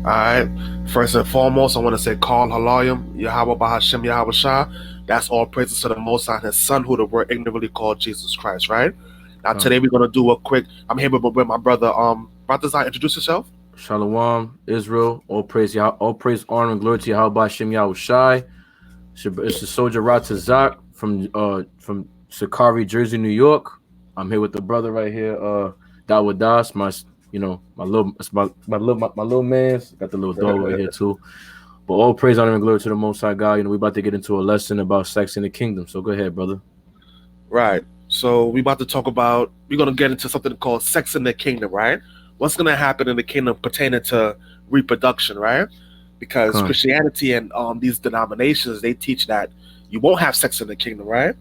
All right. First and foremost, I want to say, Call Halayim, Yahweh Bahashem Yahweh Shah. That's all praises to the Most High and His Son, who the word ignorantly called Jesus Christ, right? Now, Con. today we're going to do a quick. I'm here with my brother. Brother Zai, introduce yourself. Shalom, Israel. All praise, honor, and glory to Yahweh Shem Yahweh Shai. It's the soldier Ratazak from Sakari, Jersey, New York. I'm here with the brother right here, Dawud Das, my little man's got the little dog over here too. But all praise, honor, and glory to the Most High God. We about to get into a lesson about sex in the kingdom. So go ahead, brother. Right. So we're about to talk about. We're going to get into something called sex in the kingdom, right? What's going to happen in the kingdom pertaining to reproduction, right? Because Con. Christianity and these denominations, they teach that you won't have sex in the kingdom, right?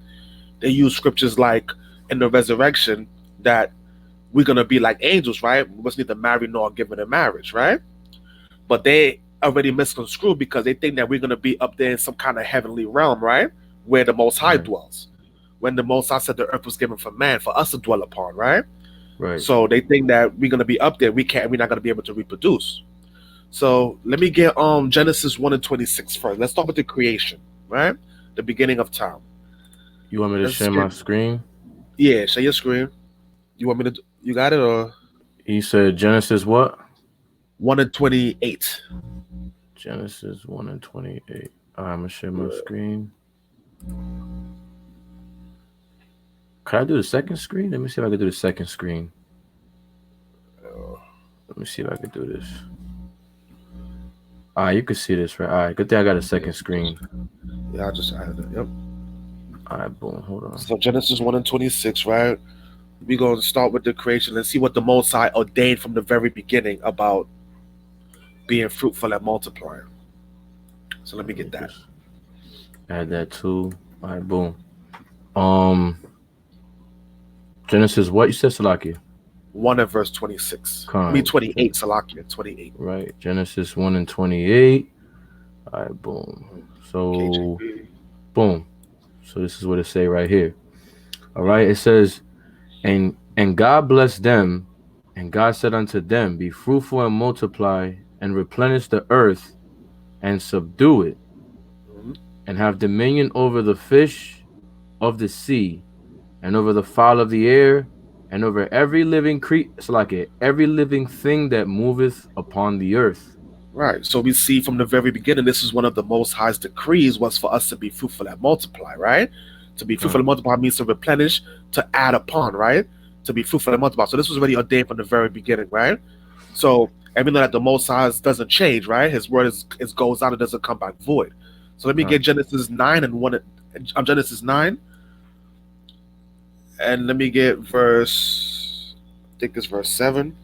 They use scriptures like in the resurrection that we're gonna be like angels, right? We must neither marry nor given in marriage, right? But they already misconstrued because they think that we're gonna be up there in some kind of heavenly realm, right? Where the Most High Right. dwells. When the Most High said the earth was given for man, for us to dwell upon, right? Right. So they think that we're gonna be up there. We're not gonna be able to reproduce. So let me get Genesis 1 and 26 first. Let's start with the creation, right? The beginning of time. You want me to Let's share get my screen? yeah, share your screen. You want me to you got it or He said Genesis what? 1 and 28. Genesis 1 and 28. I'm gonna share my screen. Can I do the second screen? Let me see if I can do the second screen. Let me see if I can do this. All right, you can see this, right? All right, good thing I got a second screen. Yeah, I just added it. Yep. All right, boom. Hold on. So Genesis 1 and 26, right? We're going to start with the creation and see what the Most High ordained from the very beginning about being fruitful and multiplying. So let me Let me get that. just add that too. All right, boom. Um, Genesis, what you said, Salaki? 1 and verse 26. I mean Con. 28, Salakia, 28. Right. Genesis 1 and 28. All right, boom. So, KJV. boom. So this is what it say right here. All right, it says, and God blessed them, and God said unto them, be fruitful and multiply, and replenish the earth, and subdue it, Mhm. and have dominion over the fish of the sea, and over the fowl of the air, and over every living every living thing that moveth upon the earth. Right. So we see from the very beginning, this is one of the Most High's decrees was for us to be fruitful and multiply, right? To be fruitful Con, and multiply means to replenish, to add upon, right? To be fruitful and multiply. So this was already ordained from the very beginning, right? So even though that the Most High doesn't change, right? His word is goes out; it doesn't come back void. So let me get con, Genesis 9 and one. Genesis 9, and let me get verse. I think it's verse 7.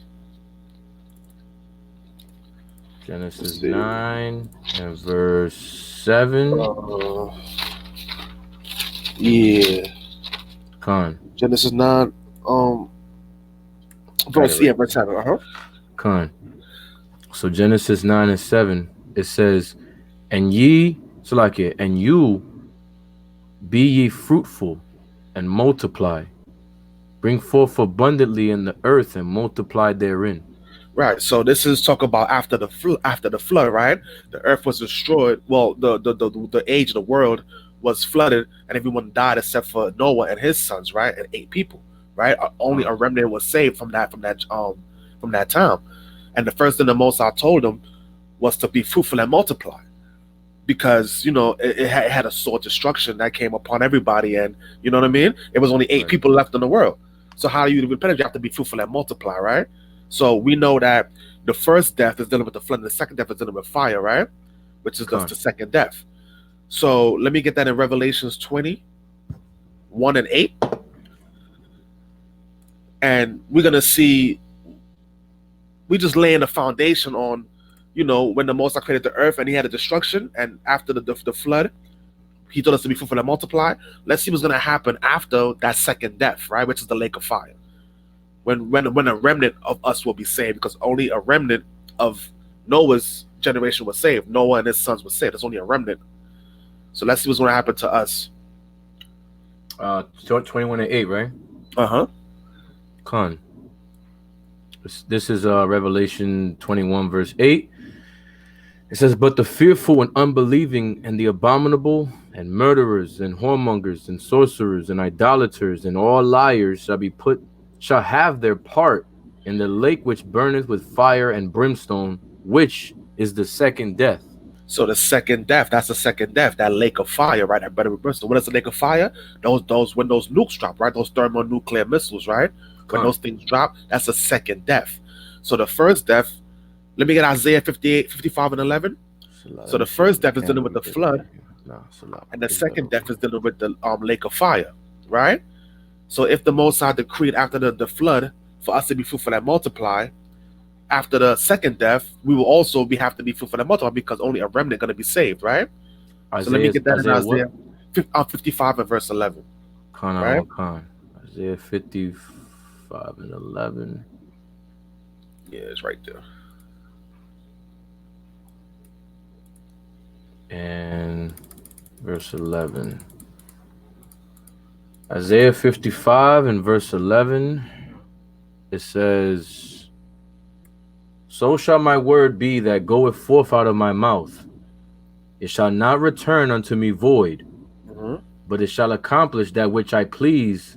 Let's Genesis see. 9 and verse 7. Uh, yeah, Con, Genesis 9. got it Verse right. verse 7. Uh huh. Con. So Genesis 9 and 7, it says, and and you be ye fruitful and multiply, bring forth abundantly in the earth and multiply therein. Right. So this is talk about after the flood, right? The earth was destroyed. Well, the age of the world was flooded, and everyone died except for Noah and his sons, right? And 8 people, right? Only Con, a remnant was saved from that time. And the first thing the Most High told them was to be fruitful and multiply, because it had a sword destruction that came upon everybody, and you know what I mean. It was only eight right, people left in the world. So how do you repent? You have to be fruitful and multiply, right? So we know that the first death is dealing with the flood, and the second death is dealing with fire, right? Which is the con, second death. So let me get that in Revelations 21 and 8. And we're gonna see we just laying the foundation on, when the Most High created the earth and he had a destruction, and after the flood, he told us to be fruitful and multiply. Let's see what's gonna happen after that second death, right? Which is the lake of fire. When a remnant of us will be saved, because only a remnant of Noah's generation was saved. Noah and his sons were saved. There's only a remnant. So let's see what's gonna happen to us. 21 and 8, right? Uh-huh. Con. This is Revelation 21 verse 8. It says, but the fearful and unbelieving and the abominable and murderers and whoremongers and sorcerers and idolaters and all liars shall have their part in the lake which burneth with fire and brimstone, which is the second death. So the second death, that's the second death, that lake of fire, right? That better reverse. So what is the lake of fire? Those when those nukes drop, right? Those thermonuclear missiles, right? When those things drop, that's the second death. So the first death, let me get Isaiah 58, 55, and 11. So the first death is dealing with the flood, and the second death is dealing with the lake of fire, right? So if the Most High decreed after the flood for us to be fruitful and multiply, after the second death, we will also have to be fruitful and multiply, because only a remnant going to be saved, right? So let me get that in Isaiah 55 and verse 11. Right? Isaiah 55 and 11. Yeah, it's right there. And verse 11. Isaiah 55 and verse 11. It says, so shall my word be that goeth forth out of my mouth. It shall not return unto me void, but it shall accomplish that which I please,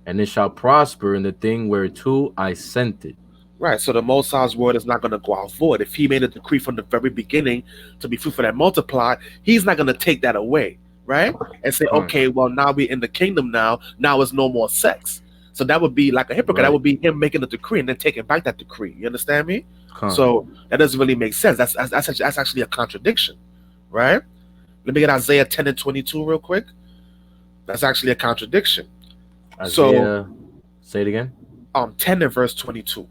and it shall prosper in the thing whereto I sent it. Right, so the Most High's word is not going to go out void. If he made a decree from the very beginning to be fruitful and multiply, he's not going to take that away, right? And say, okay, well, now we're in the kingdom now it's no more sex. So that would be like a hypocrite. Right. That would be him making a decree and then taking back that decree. You understand me? So that doesn't really make sense. That's actually a contradiction, right? Let me get Isaiah 10 and 22 real quick. That's actually a contradiction. Isaiah, say it again. 10 and verse 22.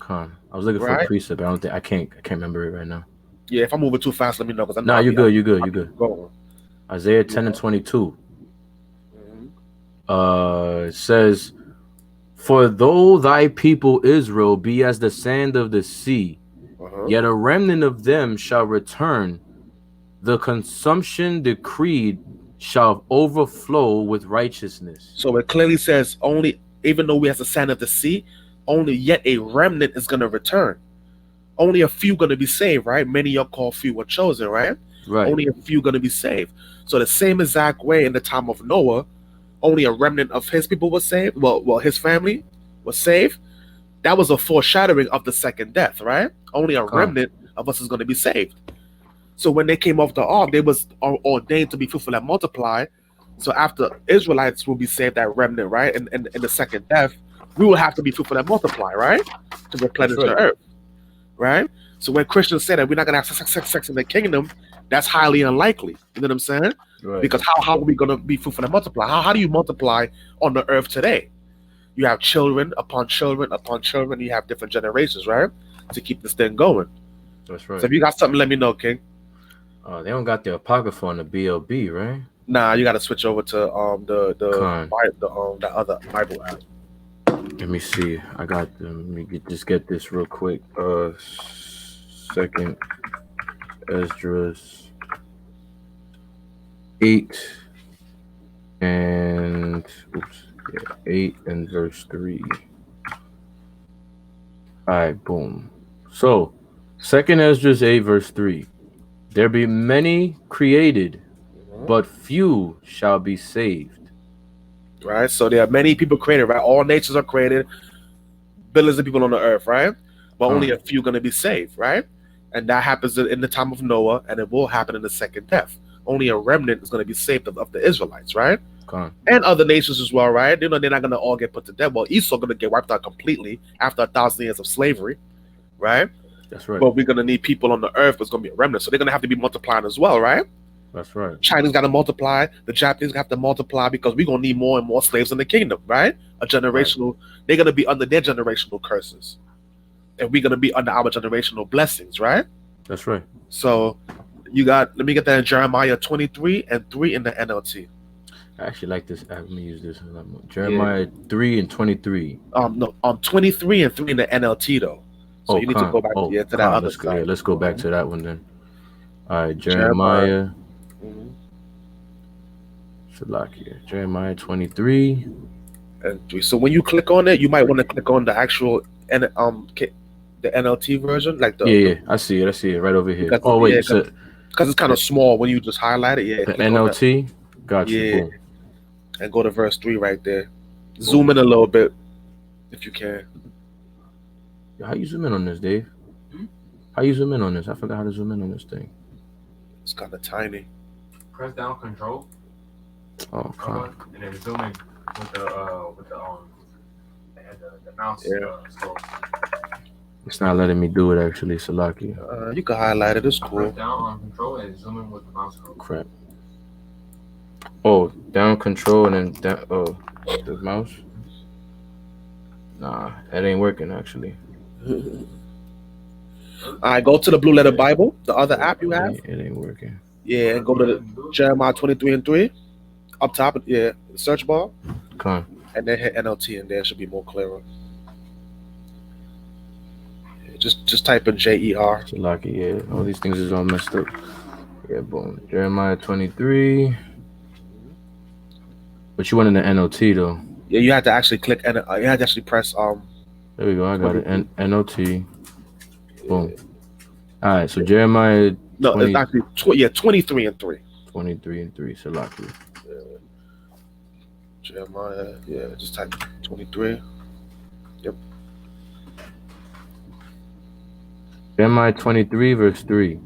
I was looking for a precept. I can't remember it right now. Yeah, if I'm moving too fast, let me know. No, you're good. You're good. Go on. Isaiah 10 and 22. It says, for though thy people Israel be as the sand of the sea, yet a remnant of them shall return. The consumption decreed shall overflow with righteousness. So it clearly says only, even though we have the sand of the sea, only yet a remnant is going to return. Only a few going to be saved, right? Many are called, few were chosen, right? Right. Only a few going to be saved. So the same exact way in the time of Noah, only a remnant of his people was saved. Well, his family was saved. That was a foreshadowing of the second death, right? Only a remnant of us is going to be saved. So when they came off the ark, they was ordained to be fruitful and multiply. So after Israelites will be saved, that remnant, right? And in the second death, we will have to be fruitful and multiply, right? To replenish the earth, right? So when Christians say that we're not going to have sex in the kingdom, that's highly unlikely. You know what I'm saying? Right. Because how are we going to be fruitful and multiply? How do you multiply on the earth today? You have children upon children upon children. You have different generations, right? To keep this thing going. That's right. So if you got something, let me know, King. They don't got the Apocrypha on the BLB, right? Nah, you got to switch over to the other Bible app. Let me see. I got them. Let me just get this real quick. Second Esdras 8 and 8 and verse 3. All right, boom. So, Second Esdras 8 verse 3. There be many created, but few shall be saved. Right, so there are many people created, right? All nations are created, billions of people on the earth, right? But only a few going to be saved, right? And that happens in the time of Noah, and it will happen in the second death. Only a remnant is going to be saved of the Israelites, right? And other nations as well, right? You know, they're not going to all get put to death. Well, Esau going to get wiped out completely after 1,000 years of slavery, right? That's right. But we're going to need people on the earth that's going to be a remnant, so they're going to have to be multiplying as well, right? That's right. China's got to multiply. The Japanese have to multiply because we're going to need more and more slaves in the kingdom, right? A generational, they're going to be under their generational curses. And we're going to be under our generational blessings, right? That's right. So you got, let me get that in Jeremiah 23 and 3 in the NLT. I actually like this. Let me use this. Jeremiah 3 and 23. No, 23 and 3 in the NLT though. So you need to go back to that other side. Let's go back to that one then. All right, Jeremiah. Jeremiah 23 and 3. So when you click on it, you might want to click on the actual the NLT version, like Yeah, I see it right over here. because, Oh wait, because it's kind of small when you just highlight it. Yeah, the click on that. NLT. Got you. Yeah, Boom. and go to verse 3 right there. Zoom in a little bit if you can. How you zoom in on this, Dave? How you zoom in on this? I forgot how to zoom in on this thing. It's kind of tiny. Press down Control. Oh, fine. And then zoom in with the mouse. Yeah. Scroll. It's not letting me do it actually, Salaki. You can highlight it. It's cool. Press down on Control and zoom in with the mouse. Scroll. Crap. Oh, down Control and then down. Oh, the mouse. Nah, that ain't working actually. All right, go to the Blue Letter Bible, the other app you have. It ain't working. Yeah, and go to the Jeremiah 23:3. Up top, yeah, search bar. Come on. And then hit NLT, and there it should be more clearer. Yeah, just type in JER. Salaki, yeah. All these things is all messed up. Yeah, boom. Jeremiah 23. But you went in the NOT though. Yeah, you had to actually click and you had to actually press There we go. I got it. NOT. Boom. All right. So Jeremiah. No, 20, it's actually 23:3. 23:3. Salaki. Jeremiah. Yeah, just type 23. Yep. Jeremiah 23 verse 3.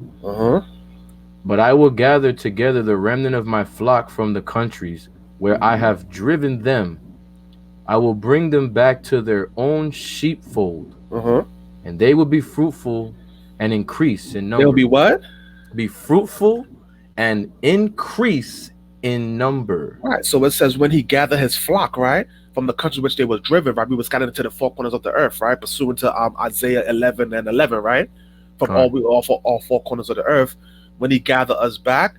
But I will gather together the remnant of my flock from the countries where I have driven them. I will bring them back to their own sheepfold, and they will be fruitful and increase in number. They'll be what? Be fruitful and increase in number. Right. So it says when he gathered his flock, right, from the country which they were driven, right, we were scattered into the four corners of the earth, right, pursuant to Isaiah 11:11, right, from all four corners of the earth. When he gathered us back,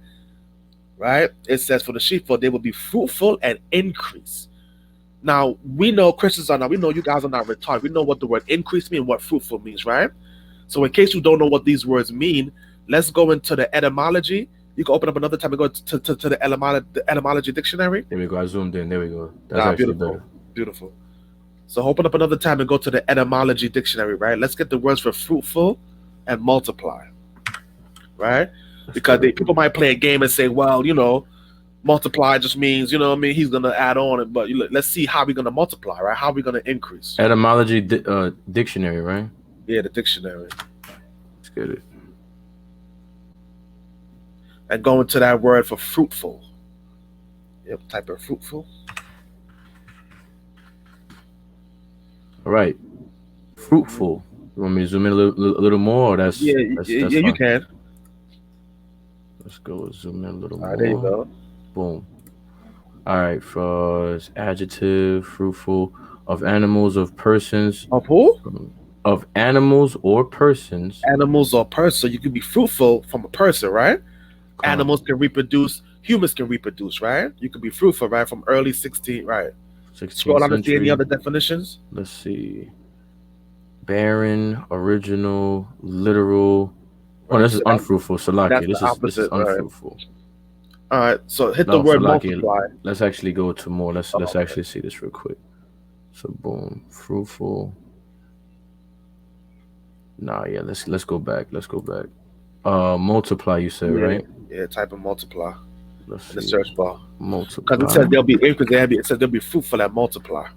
right, it says for the sheepfold they will be fruitful and increase. Now we know Christians are not. We know you guys are not retarded. We know what the word increase means, what fruitful means, right? So in case you don't know what these words mean, let's go into the etymology. You can open up another time and go to the etymology dictionary. There we go. I zoomed in. There we go. That's beautiful. Better. Beautiful. So open up another time and go to the etymology dictionary, right? Let's get the words for fruitful and multiply, right? Because people might play a game and say, well, you know, multiply just means, you know what I mean, he's going to add on it. But let's see how we're going to multiply, right? How are we going to increase? Etymology dictionary, right? Yeah, the dictionary. Let's get it. And go into that word for fruitful. Yep, type of fruitful. All right. Fruitful. You want me to zoom in a little more? Or that's fine. You can. Let's go zoom in a little more. There you go. Boom. All right. For adjective, fruitful, of animals, of persons. Of who? Of animals or persons. Animals or persons. So you can be fruitful from a person, right? Animals can reproduce. Humans can reproduce, right? You can be fruitful, right? From early 16, right? 16th Scroll down to see any other definitions. Let's see. Barren, original, literal. Oh, this is unfruitful. Salaki. This is unfruitful. All right. So hit the word multiply. Let's actually go to more. Let's actually see this real quick. So boom, fruitful. Nah, yeah. Let's go back. Multiply. You said right? Yeah. Type of multiply. Let's see. The search bar. Multiply. Because it says they'll be increased. It says they'll be fruitful and multiply.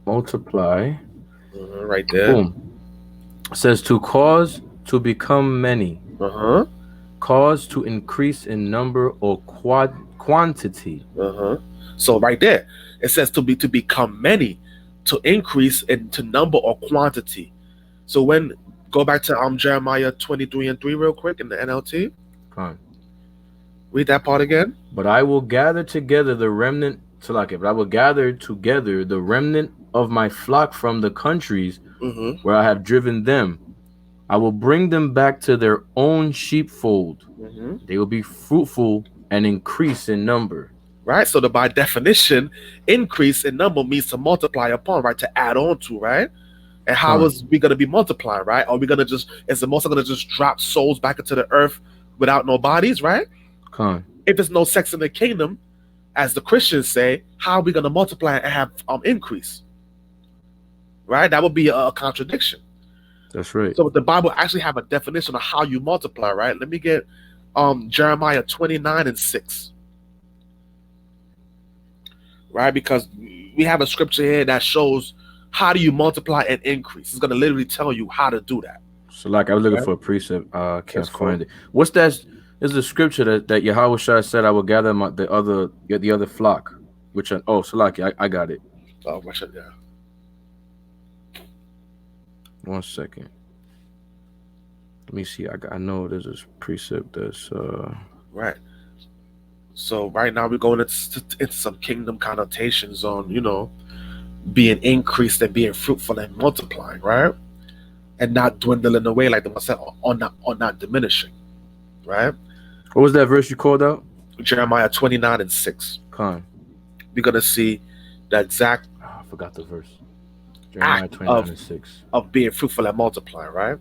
Multiply. Right there. Boom. It says to cause to become many. Cause to increase in number or quantity. So right there, it says to become many, to increase into number or quantity. So go back to Jeremiah 23:3 real quick in the NLT. Come on. Read that part again. But I will gather together the remnant. But I will gather together the remnant of my flock from the countries where I have driven them. I will bring them back to their own sheepfold. They will be fruitful and increase in number. Right. So by definition, increase in number means to multiply upon, right? To add on to, right? And how is we going to be multiplying, right? Are we going to is the Most High going to just drop souls back into the earth without no bodies, right? If there's no sex in the kingdom, as the Christians say, how are we going to multiply and have increase? right? That would be a contradiction. That's right. So the Bible actually have a definition of how you multiply, right? Let me get Jeremiah 29:6, right? Because we have a scripture here that shows how do you multiply and increase. It's going to literally tell you how to do that. So like I was looking Right. for a precept. Can't That's find it. What's that? Is a scripture that Yahweh Shai said, "I will gather the other flock." Which Salaki, I got it. Oh, I should, yeah. 1 second. Let me see. I know there's a precept that's Right. So right now we're going into some kingdom connotations on, being increased and being fruitful and multiplying, right? And not dwindling away like the one said, or not diminishing, right? what was that verse you called out? Jeremiah 29:6. Khan. We're gonna see the exact I forgot the verse. Jeremiah act 29:6. of being fruitful and multiplying, right?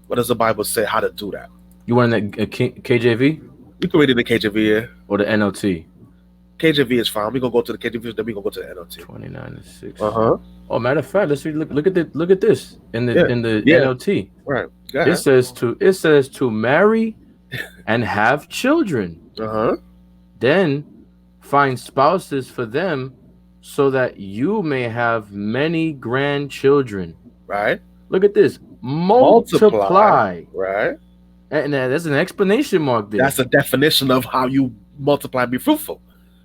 What does the Bible say how to do that? You want that KJV We can read it in the KJV here. or the NLT? KJV is fine. We're gonna go to the KJV, then we're gonna go to the NLT. 29:6. Uh-huh. Oh, matter of fact, let's read. Look at this in the Yeah. NLT. Right. Go It ahead. says to marry and have children, Uh-huh. then find spouses for them, so that you may have many grandchildren. Right. Look at this. Multiply. Right. And there's an explanation mark there. That's a definition of how you multiply and be fruitful.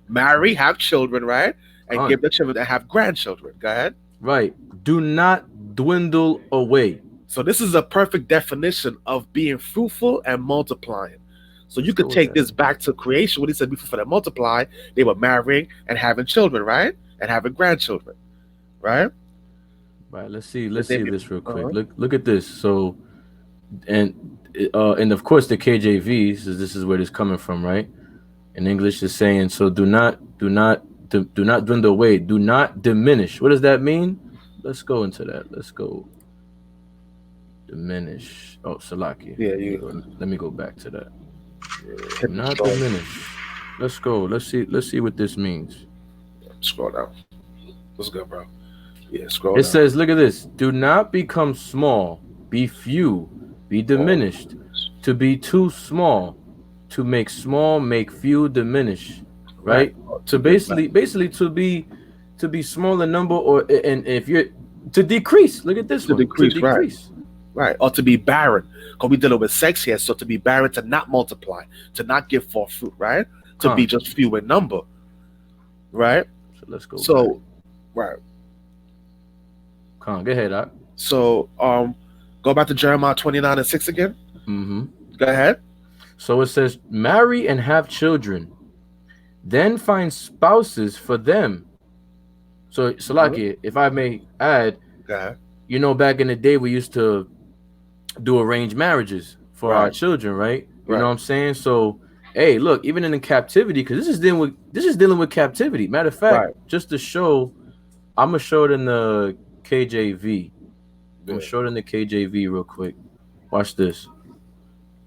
Marry, have children, right? And Fine. give the children that have grandchildren. Go ahead. Right. Do not dwindle away. So this is a perfect definition of being fruitful and multiplying. So you Let's go could with take that. this back to creation when he said be fruitful and multiply. They were marrying and having children, right? And having grandchildren, right? Right. Let's see they- this real quick. uh-huh. Look at this. So and of course the KJV says this is where it's coming from, right? In English is saying, so do not dwindle away, do not diminish. What does that mean? Let's go into that. Let's go diminish. Oh, Salaki. Yeah, Let me go back to that. Hit Not scroll. diminish. Let's go. Let's see what this means. Scroll down. Let's go, bro. Yeah, scroll It down. says, look at this. Do not become small, be few, be diminished. To be too small, to make small, make few, diminish. Right? So basically to be small in number, and if you're to decrease. Look at this To one. decrease, to right. decrease. Right. Or to be barren. Because we dealing with sex here. So to be barren, to not multiply, to not give forth fruit, right? To be just few in number. Right? So let's go. So right. Go ahead, Doc. So go back to Jeremiah 29:6 again. Mm-hmm. Go ahead. So it says, marry and have children, then find spouses for them. So Salaki, if I may add, Go ahead. back in the day we used to do arranged marriages for our Right. children, right? You Right. know what I'm saying? So, hey, look, even in the captivity, because this is dealing with captivity. Matter of fact, Right. just to show, I'm gonna show it in the KJV. I'm gonna Yeah. show it in the KJV real quick. Watch this.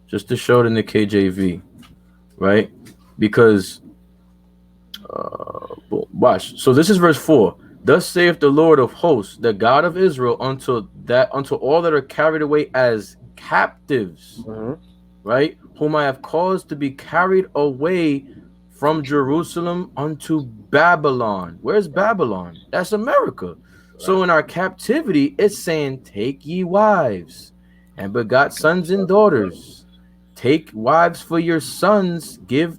Just to show it in the KJV, right? Because watch. So this is verse 4. Thus saith the Lord of hosts, the God of Israel, unto all that are carried away as captives, Mhm. right? Whom I have caused to be carried away from Jerusalem unto Babylon. Where's Babylon? That's America. So in our captivity, it's saying, take ye wives and begot sons and daughters. Take wives for your sons, give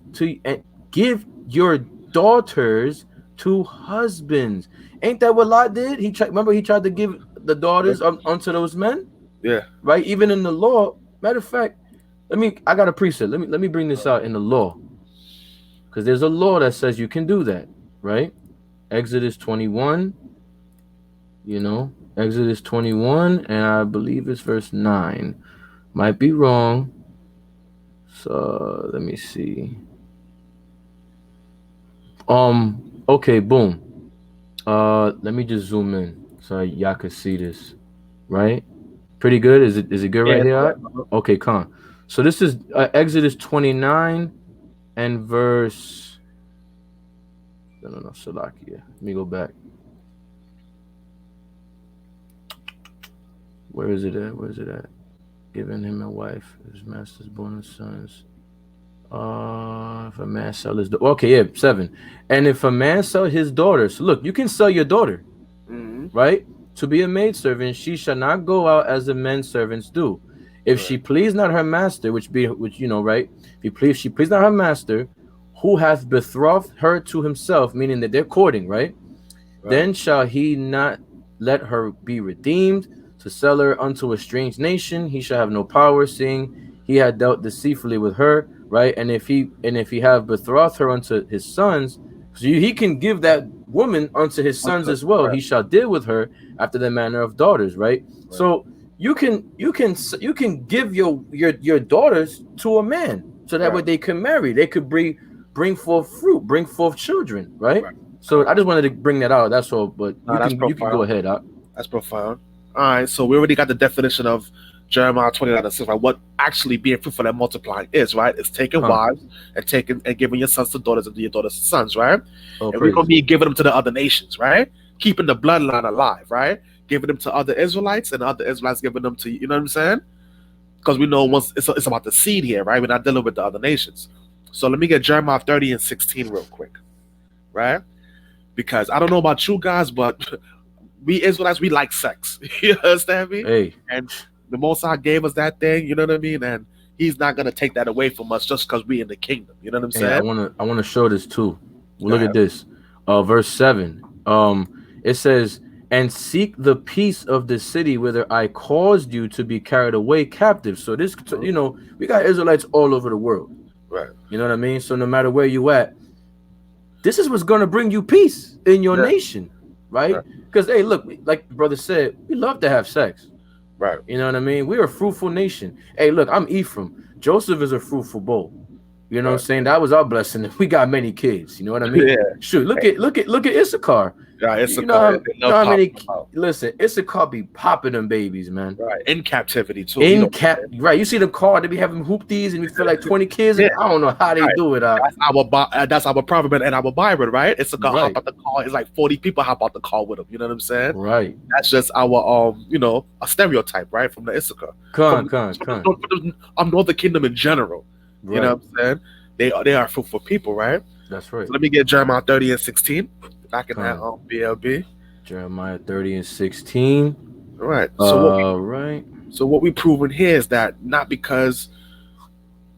your daughters to husbands. Ain't that what Lot did? He tried to give the daughters unto those men. Yeah. Right. Even in the law. Matter of fact, I got a precept. Let me bring this out in the law, because there's a law that says you can do that. Right. Exodus 21. Exodus 21, and I believe it's verse 9. Might be wrong. So let me see. Okay, boom. Let me just zoom in so y'all can see this. Right? Pretty good. Is it good right there? Okay, come. So this is Exodus 29 and verse. No, Salakia. Let me go back. Where is it at? Where is it at? Giving him a wife, his master's born his sons. If a man sell his okay, yeah, 7. And if a man sell his daughters, look, you can sell your daughter, right? To be a maidservant, she shall not go out as the men servants do. If she please not her master, which you know, right? If she please not her master, who hath betrothed her to himself, meaning that they're courting, right? Then shall he not let her be redeemed to sell her unto a strange nation. He shall have no power, seeing he had dealt deceitfully with her, right? And if he have betrothed her unto his sons, so he can give that woman unto his sons as well. He shall deal with her after the manner of daughters, right? So you can give your daughters to a man, so that way they can marry. They could bring forth fruit, bring forth children, right? So I just wanted to bring that out. That's all. But you can go ahead. That's profound. All right. So we already got the definition of Jeremiah 29:6, right? What actually being fruitful and multiplying is, right? It's taking wives and giving your sons to daughters and your daughters to sons, right? And we're gonna be giving them to the other nations, right? Keeping the bloodline alive, right? Giving them to other Israelites and other Israelites giving them to, you know what I'm saying? Because we know once it's about the seed here, right? We're not dealing with the other nations. So let me get Jeremiah 30:16 real quick, right? Because I don't know about you guys, but we Israelites, we like sex. You understand me? Hey. And the Most High gave us that thing, you know what I mean? And he's not gonna take that away from us just because we in the kingdom. You know what I'm saying? I wanna show this too. Look at this. Verse 7. It says, and seek the peace of the city whither I caused you to be carried away captive. So this, you know, we got Israelites all over the world. Right. You know what I mean? So no matter where you at, this is what's gonna bring you peace in your nation, right? Because hey, look, like the brother said, we love to have sex. Right. You know what I mean? We're a fruitful nation. Hey, look, I'm Ephraim. Joseph is a fruitful bull. You know what I'm saying? That was our blessing. We got many kids. You know what I mean? Shoot, look at Issachar. Yeah, Issachar. You know how many? Listen, Issachar be popping them babies, man. Right. In captivity too. Right. You see the car, they be having hoopties, and you feel like 20 kids. I don't know how they do it. That's our proverb and our Bible, right? Issachar hop out the car. It's like 40 people hop out the car with him. You know what I'm saying? Right. That's just our you know, a stereotype, right? From the Issachar. From Northern Kingdom in general. Right. You know what I'm saying? They are fruitful people, right? That's right. So let me get Jeremiah 30:16. Back in that BLB. Jeremiah 30:16. Right. So what we proving here is that not because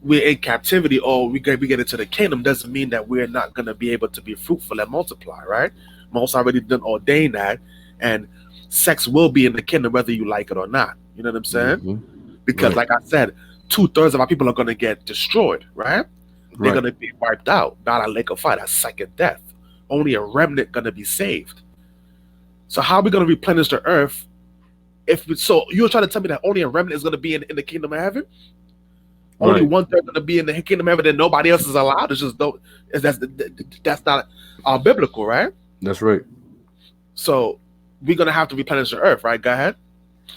we're in captivity or we get into the kingdom doesn't mean that we're not gonna be able to be fruitful and multiply, right? Most already done ordained that, and sex will be in the kingdom whether you like it or not. You know what I'm saying? Because like I said, 2/3 of our people are gonna get destroyed, right? They're gonna be wiped out, not a lake of fire, that's second death. Only a remnant gonna be saved. So how are we gonna replenish the earth? So you're trying to tell me that only a remnant is gonna be in the kingdom of heaven? Only 1/3 gonna be in the kingdom of heaven, and nobody else is allowed. It's just that's not biblical, right? That's right. So we're gonna have to replenish the earth, right? Go ahead.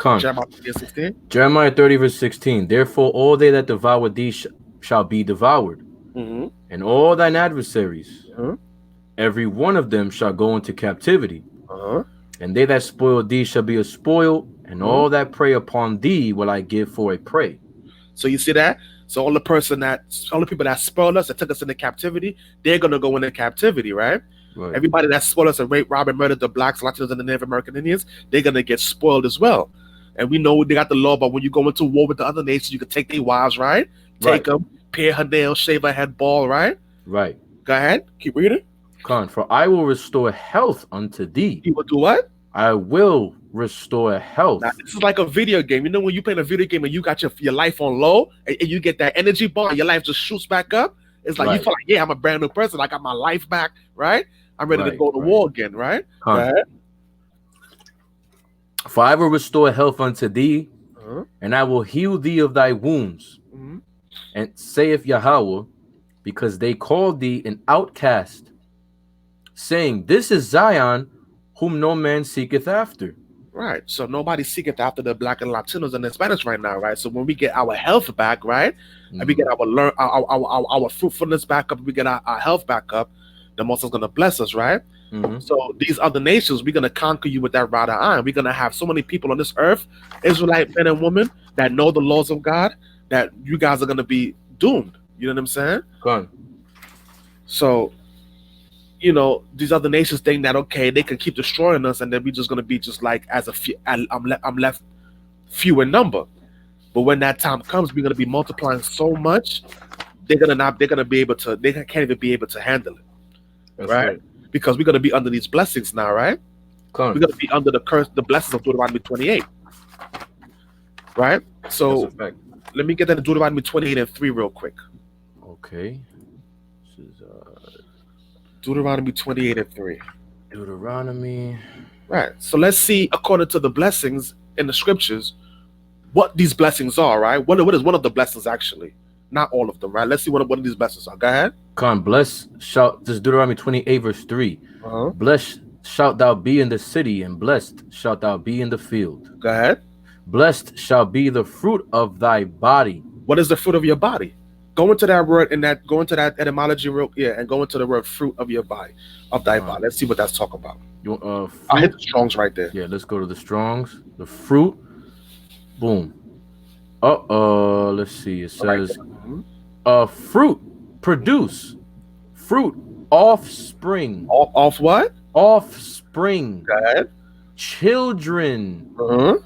Jeremiah 30:16. Jeremiah 30:16. Therefore, all they that devour thee shall be devoured, and all thine adversaries, every one of them shall go into captivity. And they that spoil thee shall be a spoil, and all that prey upon thee will I give for a prey. So you see that? So all the people that spoiled us, that took us into captivity, they're gonna go into captivity, right? Everybody that spoiled us and raped, robbed, and murdered the blacks, Latinos, and the Native American Indians, they're gonna get spoiled as well. And we know they got the law, but when you go into war with the other nations, you can take their wives, right? Take them, pare her nails, shave her head bald, right? Right. Go ahead. Keep reading. For I will restore health unto thee. You will do what? I will restore health. Now, this is like a video game. You know when you play a video game and you got your life on low and you get that energy bar and your life just shoots back up? It's like you feel like, yeah, I'm a brand new person. I got my life back, right? I'm ready to go to war again, right? Go ahead. For I will restore health unto thee, and I will heal thee of thy wounds. And saith Yahweh, because they called thee an outcast, saying, this is Zion, whom no man seeketh after. Right. So nobody seeketh after the black and Latinos and the Spanish right now, right? So when we get our health back, right, and we get our fruitfulness back up, we get our health back up, the Most is going to bless us, right? Mhm. So these other nations, we're gonna conquer you with that rod of iron. We're gonna have so many people on this earth, Israelite men and women that know the laws of God, that you guys are gonna be doomed. You know what I'm saying? Con. So, these other nations think that okay, they can keep destroying us, and then we're just gonna be just like as a few. I'm left few in number. But when that time comes, we're gonna be multiplying so much, they're gonna be able to. They can't even be able to handle it, That's right? right. Because we're gonna be under these blessings now, right? We're Con. gonna be under the curse, the blessings of Deuteronomy 28, right? That's So a fact. let me get that Deuteronomy 28 and 3 real quick. Okay. This is Deuteronomy 28 and 3. Deuteronomy. Right. So let's see, according to the blessings in the scriptures, what these blessings are, right? What is one of the blessings actually? Not all of them, right? Let's see what of these blessings are. Go ahead. Con, blessed shalt, this is Deuteronomy 28, verse 3. Uh-huh. Blessed shalt thou be in the city, and blessed shalt thou be in the field. Go ahead. Blessed shall be the fruit of thy body. What is the fruit of your body? Go into that word go into that etymology and go into the word fruit of your body, of thy body. Let's see what that's talking about. You want I hit fruit? the Strongs right there. Yeah, let's go to the Strongs. The fruit. Boom. Let's see. It Right says there. fruit, produce, fruit, offspring, Off what? offspring, Go ahead. children, Uh-huh.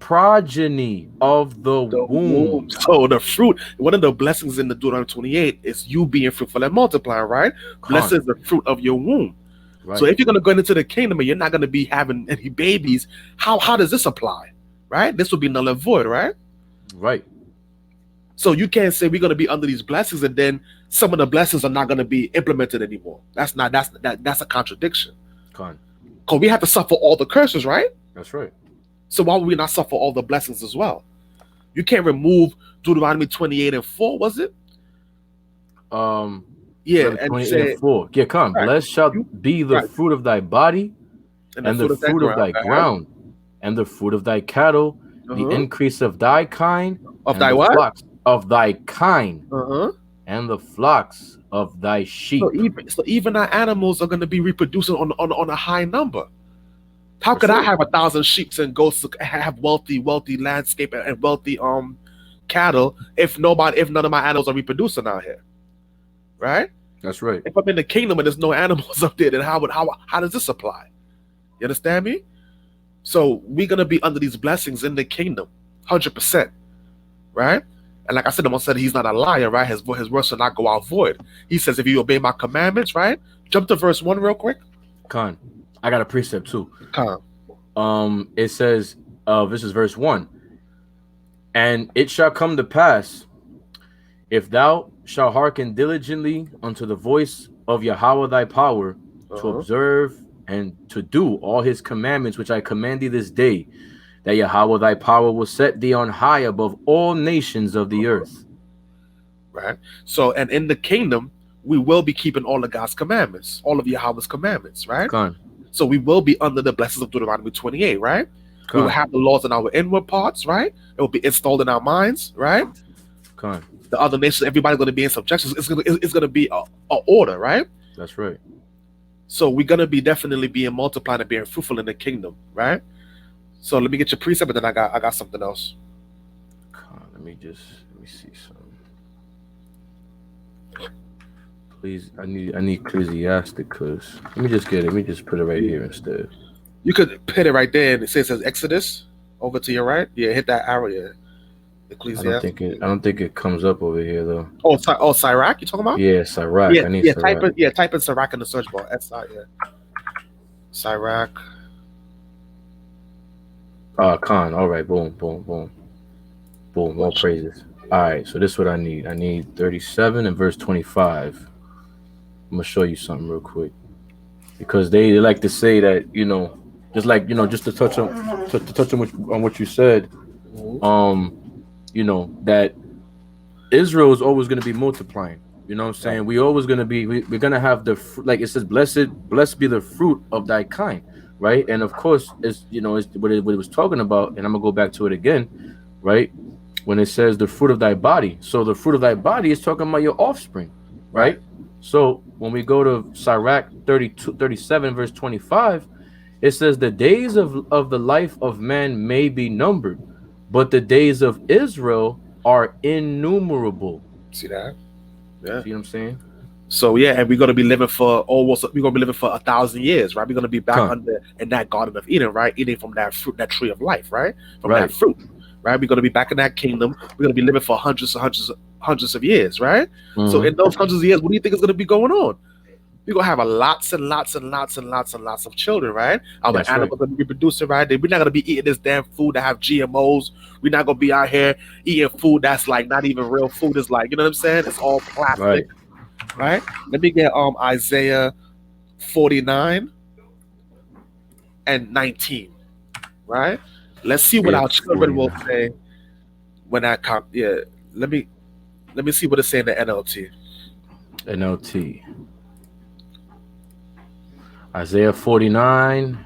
progeny of the womb. So the fruit, one of the blessings in the Deuteronomy 28 is you being fruitful and multiplying, right? Blessed is the fruit of your womb. Right. So if you're gonna go into the kingdom and you're not gonna be having any babies, how does this apply? Right? This would be null and void, right? Right. So you can't say we're gonna be under these blessings and then some of the blessings are not gonna be implemented anymore. That's a contradiction. Con. Because we have to suffer all the curses, right? That's right. So why would we not suffer all the blessings as well? You can't remove Deuteronomy 28 and 4, was it? Yeah, and 28 say, and 4. Yeah, come. Right. Blessed shall be the Right. fruit of thy body, and the fruit of thy ground, and the fruit of thy cattle, the increase of thy kind, of and thy the what? flocks of thy kind, Uh-huh. and the flocks of thy sheep. So even our animals are going to be reproducing on a high number. How For could I sure. have 1,000 sheep and goats to have wealthy landscape and wealthy cattle if none of my animals are reproducing out here, right? That's right. If I'm in the kingdom and there's no animals up there, then how does this apply? You understand me? So we're gonna be under these blessings in the kingdom, 100%, right? And like I said, the Most said he's not a liar, right? His words shall not go out void. He says, if you obey my commandments, right? Jump to verse 1 real quick. Con. I got a precept too. Come. It says, this is verse 1. And it shall come to pass, if thou shalt hearken diligently unto the voice of Yahweh thy power, to observe and to do all his commandments which I command thee this day, that Yahweh thy power will set thee on high above all nations of the earth. Right. So, and in the kingdom, we will be keeping all of God's commandments, all of Yahweh's commandments, right? Con. So we will be under the blessings of Deuteronomy 28, right? We will have the laws in our inward parts, right? It will be installed in our minds, right? Con. The other nations, everybody's going to be in subjection. It's going to be a order, right? That's right. So we're going to be definitely being multiplied and being fruitful in the kingdom, right? So let me get your precept, and then I got something else. Con. Let me see something. Please, I need Ecclesiasticus. Let me just get it. Let me just put it right here instead. You could put it right there, and it says Exodus over to your right. Yeah, hit that arrow. Yeah, Ecclesiastes. I don't think it comes up over here though. Oh, Sirach. You talking about? Yeah, Sirach. Yeah, I need Sirach. Sirach. Type in Sirach in the search bar. Sirach. Con. All right. Boom. More praises. All right. So this is what I need. I need 37 and verse 25. I'm gonna show you something real quick, because they like to say that, just to touch on what you said, that Israel is always going to be multiplying. You know what I'm saying? We always going to be, we're going to have like it says, blessed be the fruit of thy kind, right? And of course, it's what it was talking about, and I'm gonna go back to it again, right? When it says the fruit of thy body, so the fruit of thy body is talking about your offspring, right? So when we go to Sirach 37, verse 25, it says the days of the life of man may be numbered, but the days of Israel are innumerable. See that? Yeah. See what I'm saying? So yeah, and we're gonna be living for we're gonna be living for 1,000 years, right? We're gonna be back Come. under in that Garden of Eden, right? Eating from that fruit, that tree of life, right? From Right. that fruit, right? We're gonna be back in that kingdom. We're gonna be living for hundreds of years, right? So Mhm. in those hundreds of years, what do you think is gonna be going on? We're gonna have lots and lots of children, right? Our That's animals gonna be reproducing, right? We're not gonna be eating this damn food that have GMOs. We're not gonna be out here eating food that's like not even real food. It's like, you know what I'm saying? It's all plastic, right? Let me get Isaiah 49 and 19, right? Let's see what Yeah, our children will 49. say when that comes. Yeah, let me see what it's saying in the NLT. NLT. Isaiah 49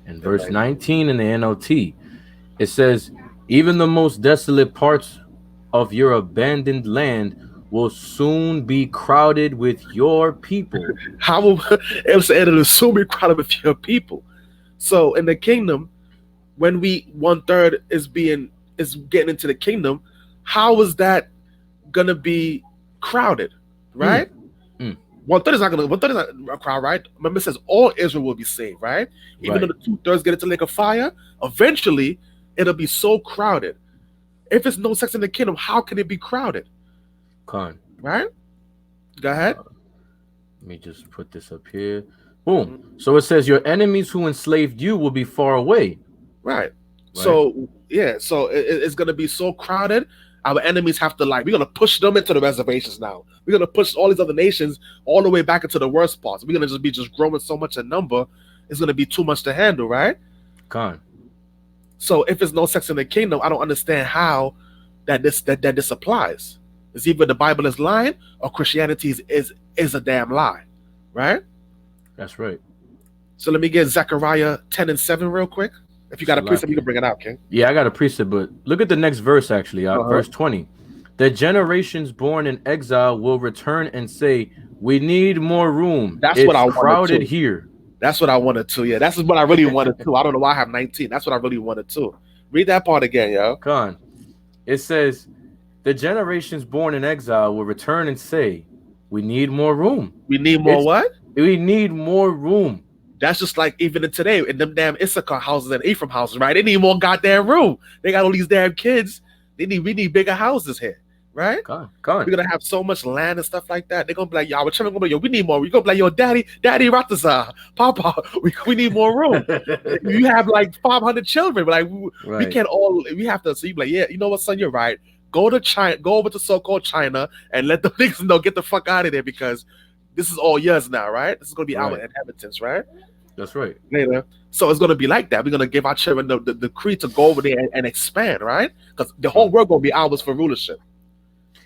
and verse Right. 19 in the NLT. It says, even the most desolate parts of your abandoned land will soon be crowded with your people. How will it was saying it'll soon be crowded with your people? So in the kingdom, when we 1/3 is getting into the kingdom, how is that gonna be crowded, right? Mm. 1/3 is not a crowd, right? Remember, it says all Israel will be saved, right? Even though the 2/3 get into the lake of fire, eventually it'll be so crowded. If it's no sex in the kingdom, how can it be crowded, Con. right? Go ahead. Let me just put this up here. Boom. So it says your enemies who enslaved you will be far away. Right. So yeah, so it's gonna be so crowded. Our enemies have to we're gonna push them into the reservations now. We're gonna push all these other nations all the way back into the worst parts. We're gonna just be growing so much in number, it's gonna be too much to handle, right? Con. So if there's no sex in the kingdom, I don't understand how that this applies. It's either the Bible is lying or Christianity is a damn lie, right? That's right. So let me get Zechariah 10 and 7 real quick. If you got a Salakia. precept, you can bring it out, King. Yeah, I got a precept, but look at the next verse actually. Verse 20. The generations born in exile will return and say, we need more room. That's it's what I wanted crowded too. here. That's what I wanted to. Yeah, that's what I really wanted to. I don't know why I have 19. That's what I really wanted to. Read that part again, yo. Con. It says, the generations born in exile will return and say, we need more room. We need more what? We need more room. That's just like even in today in them damn Issachar houses and Ephraim houses, right? They need more goddamn room. They got all these damn kids. We need bigger houses here, right? Con. We're gonna have so much land and stuff like that. They're gonna be like, y'all, we're gonna be, yo, we need more. You're gonna be like, yo, daddy Ratazar, Papa, we need more room. You have like 500 children, but like we can't all. We have to. So you be like, yeah, you know what, son, you're right. Go to China, go over to so-called China, and let the niggas know, get the fuck out of there because this is all yours now, right? This is gonna be our inheritance, right? That's right. Later. So it's gonna be like that. We're gonna give our children the decree to go over there and expand, right? Because the whole world gonna be ours for rulership.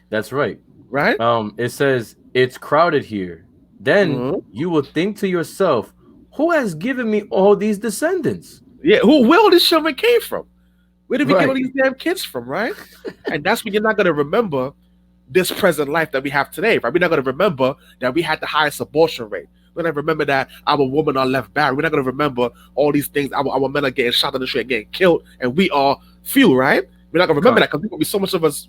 That's right. Right? It says it's crowded here. Then you will think to yourself, who has given me all these descendants? Yeah, where all these children came from? Where did we get all these damn kids from, right? And that's when you're not gonna remember this present life that we have today, right? We're not gonna remember that we had the highest abortion rate. We're not gonna remember that our women are left barren. We're not gonna remember all these things. Our men are getting shot in the street and getting killed, and we are few, right? We're not gonna remember that because there's gonna be so much of us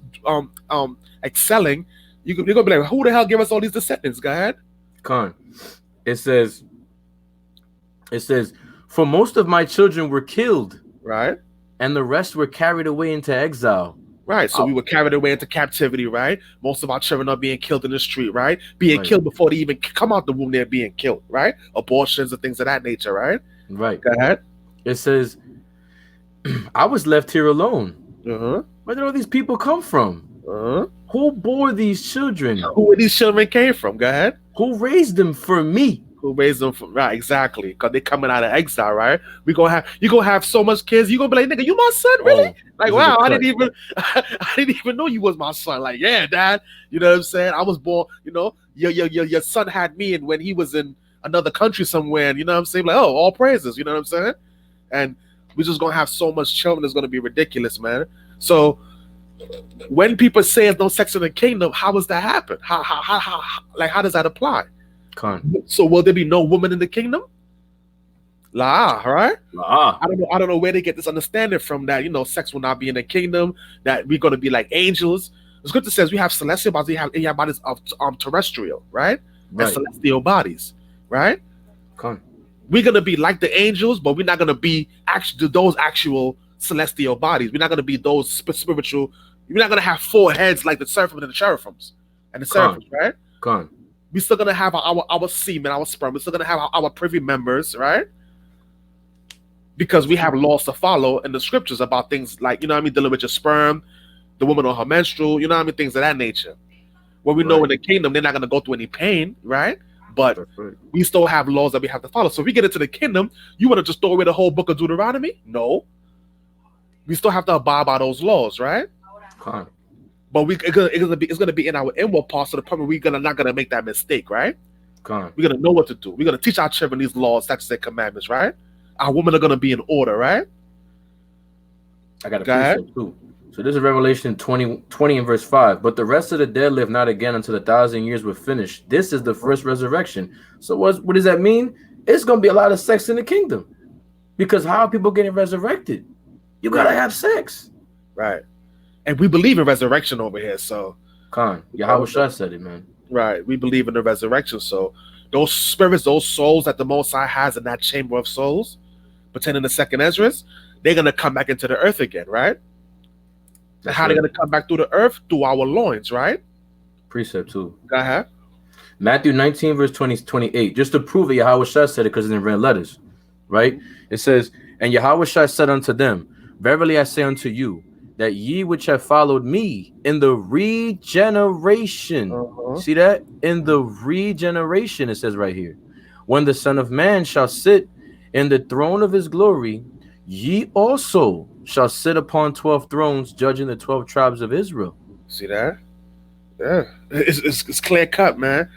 excelling. You're gonna be like, who the hell gave us all these descendants? Go ahead. Con. It says, for most of my children were killed, right? And the rest were carried away into exile. Right, so we were carried away into captivity, right? Most of our children are being killed in the street, right? Being killed before they even come out the womb, they're being killed, right? Abortions and things of that nature, right? Right. Go ahead. It says, I was left here alone. Where did all these people come from? Who bore these children? Who these children came from? Go ahead. Who raised them for me? Who raised them from? Right, exactly. Because they're coming out of exile, right? You gonna have so much kids. You gonna be like, nigga, you my son, really? Like, wow, I didn't even know you was my son. Like, yeah, dad. You know what I'm saying? I was born. You know, your son had me, and when he was in another country somewhere, and you know what I'm saying? Like, oh, all praises. You know what I'm saying? And we're just gonna have so much children. It's gonna be ridiculous, man. So when people say there's no sex in the kingdom, how does that happen? How does that apply? Con. So will there be no woman in the kingdom? La, right? Ah. I don't know where they get this understanding from that, sex will not be in the kingdom, that we're going to be like angels. The scripture says we have celestial bodies, we have bodies of terrestrial, right? And celestial bodies, right? Con. We're going to be like the angels, but we're not going to be those actual celestial bodies. We're not going to be those spiritual. We're not going to have 4 heads like the seraphim and the cherubims and the seraphims, right? Con. We're still going to have our semen, our sperm. We're still going to have our privy members, right? Because we have laws to follow in the scriptures about things like, dealing with your sperm, the woman on her menstrual, things of that nature. Well, we know in the kingdom, they're not going to go through any pain, right? But we still have laws that we have to follow. So if we get into the kingdom, you want to just throw away the whole book of Deuteronomy? No. We still have to abide by those laws, right? Con. But it's gonna be in our inward parts, to the point where we're not gonna make that mistake, right? Con. We're gonna know what to do. We're gonna teach our children these laws, statutes, and commandments, right? Our women are gonna be in order, right? I got a precept too. So this is Revelation 20 and verse 5. But the rest of the dead live not again until 1,000 years were finished. This is the first resurrection. So what does that mean? It's gonna be a lot of sex in the kingdom. Because how are people getting resurrected? You gotta have sex. Right. And we believe in resurrection over here, so Con. Yahweh Shai said it, man. Right. We believe in the resurrection. So those spirits, those souls that the Most High has in that chamber of souls, pertaining to second Esdras, they're gonna come back into the earth again, right? And how they're gonna come back through the earth? Through our loins, right? Precept too. Go ahead. Matthew 19, verse 28. Just to prove that Yahweh Shai said it, because it's in red letters, right? It says, and Yahweh Shai said unto them, verily I say unto you, that ye which have followed me in the regeneration, see that? In the regeneration, it says right here, when the Son of Man shall sit in the throne of his glory, ye also shall sit upon 12 thrones, judging the 12 tribes of Israel. See that? Yeah. It's clear cut, man.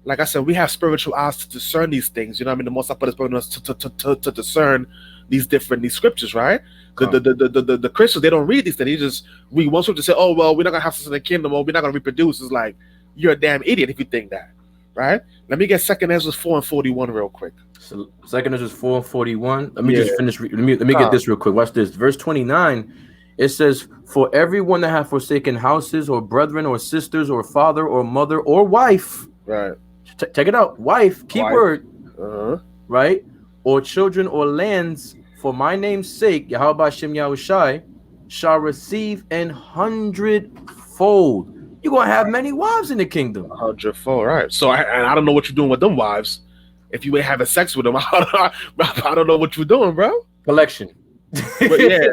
Like I said, we have spiritual eyes to discern these things. The Most High put us to discern these scriptures, right? The Christians, they don't read these things. They just read one scripture and say, oh, well, we're not going to have sex in the kingdom, or we're not going to reproduce. It's like, you're a damn idiot if you think that, right? Let me get 2 Ezra 4 and 41 real quick. So 2 Ezra 4 and 41. Let me just finish. Let me get this real quick. Watch this. Verse 29, it says, for everyone that hath forsaken houses or brethren or sisters or father or mother or wife. Right. Check it out. Wife, key word. Right? Or children or lands, for my name's sake, Yahweh Hashem Yahushai, shall receive 100-fold. You're going to have many wives in the kingdom. 100-fold, right. So I don't know what you're doing with them wives. If you ain't having sex with them, I don't know what you're doing, bro. Collection. But yeah.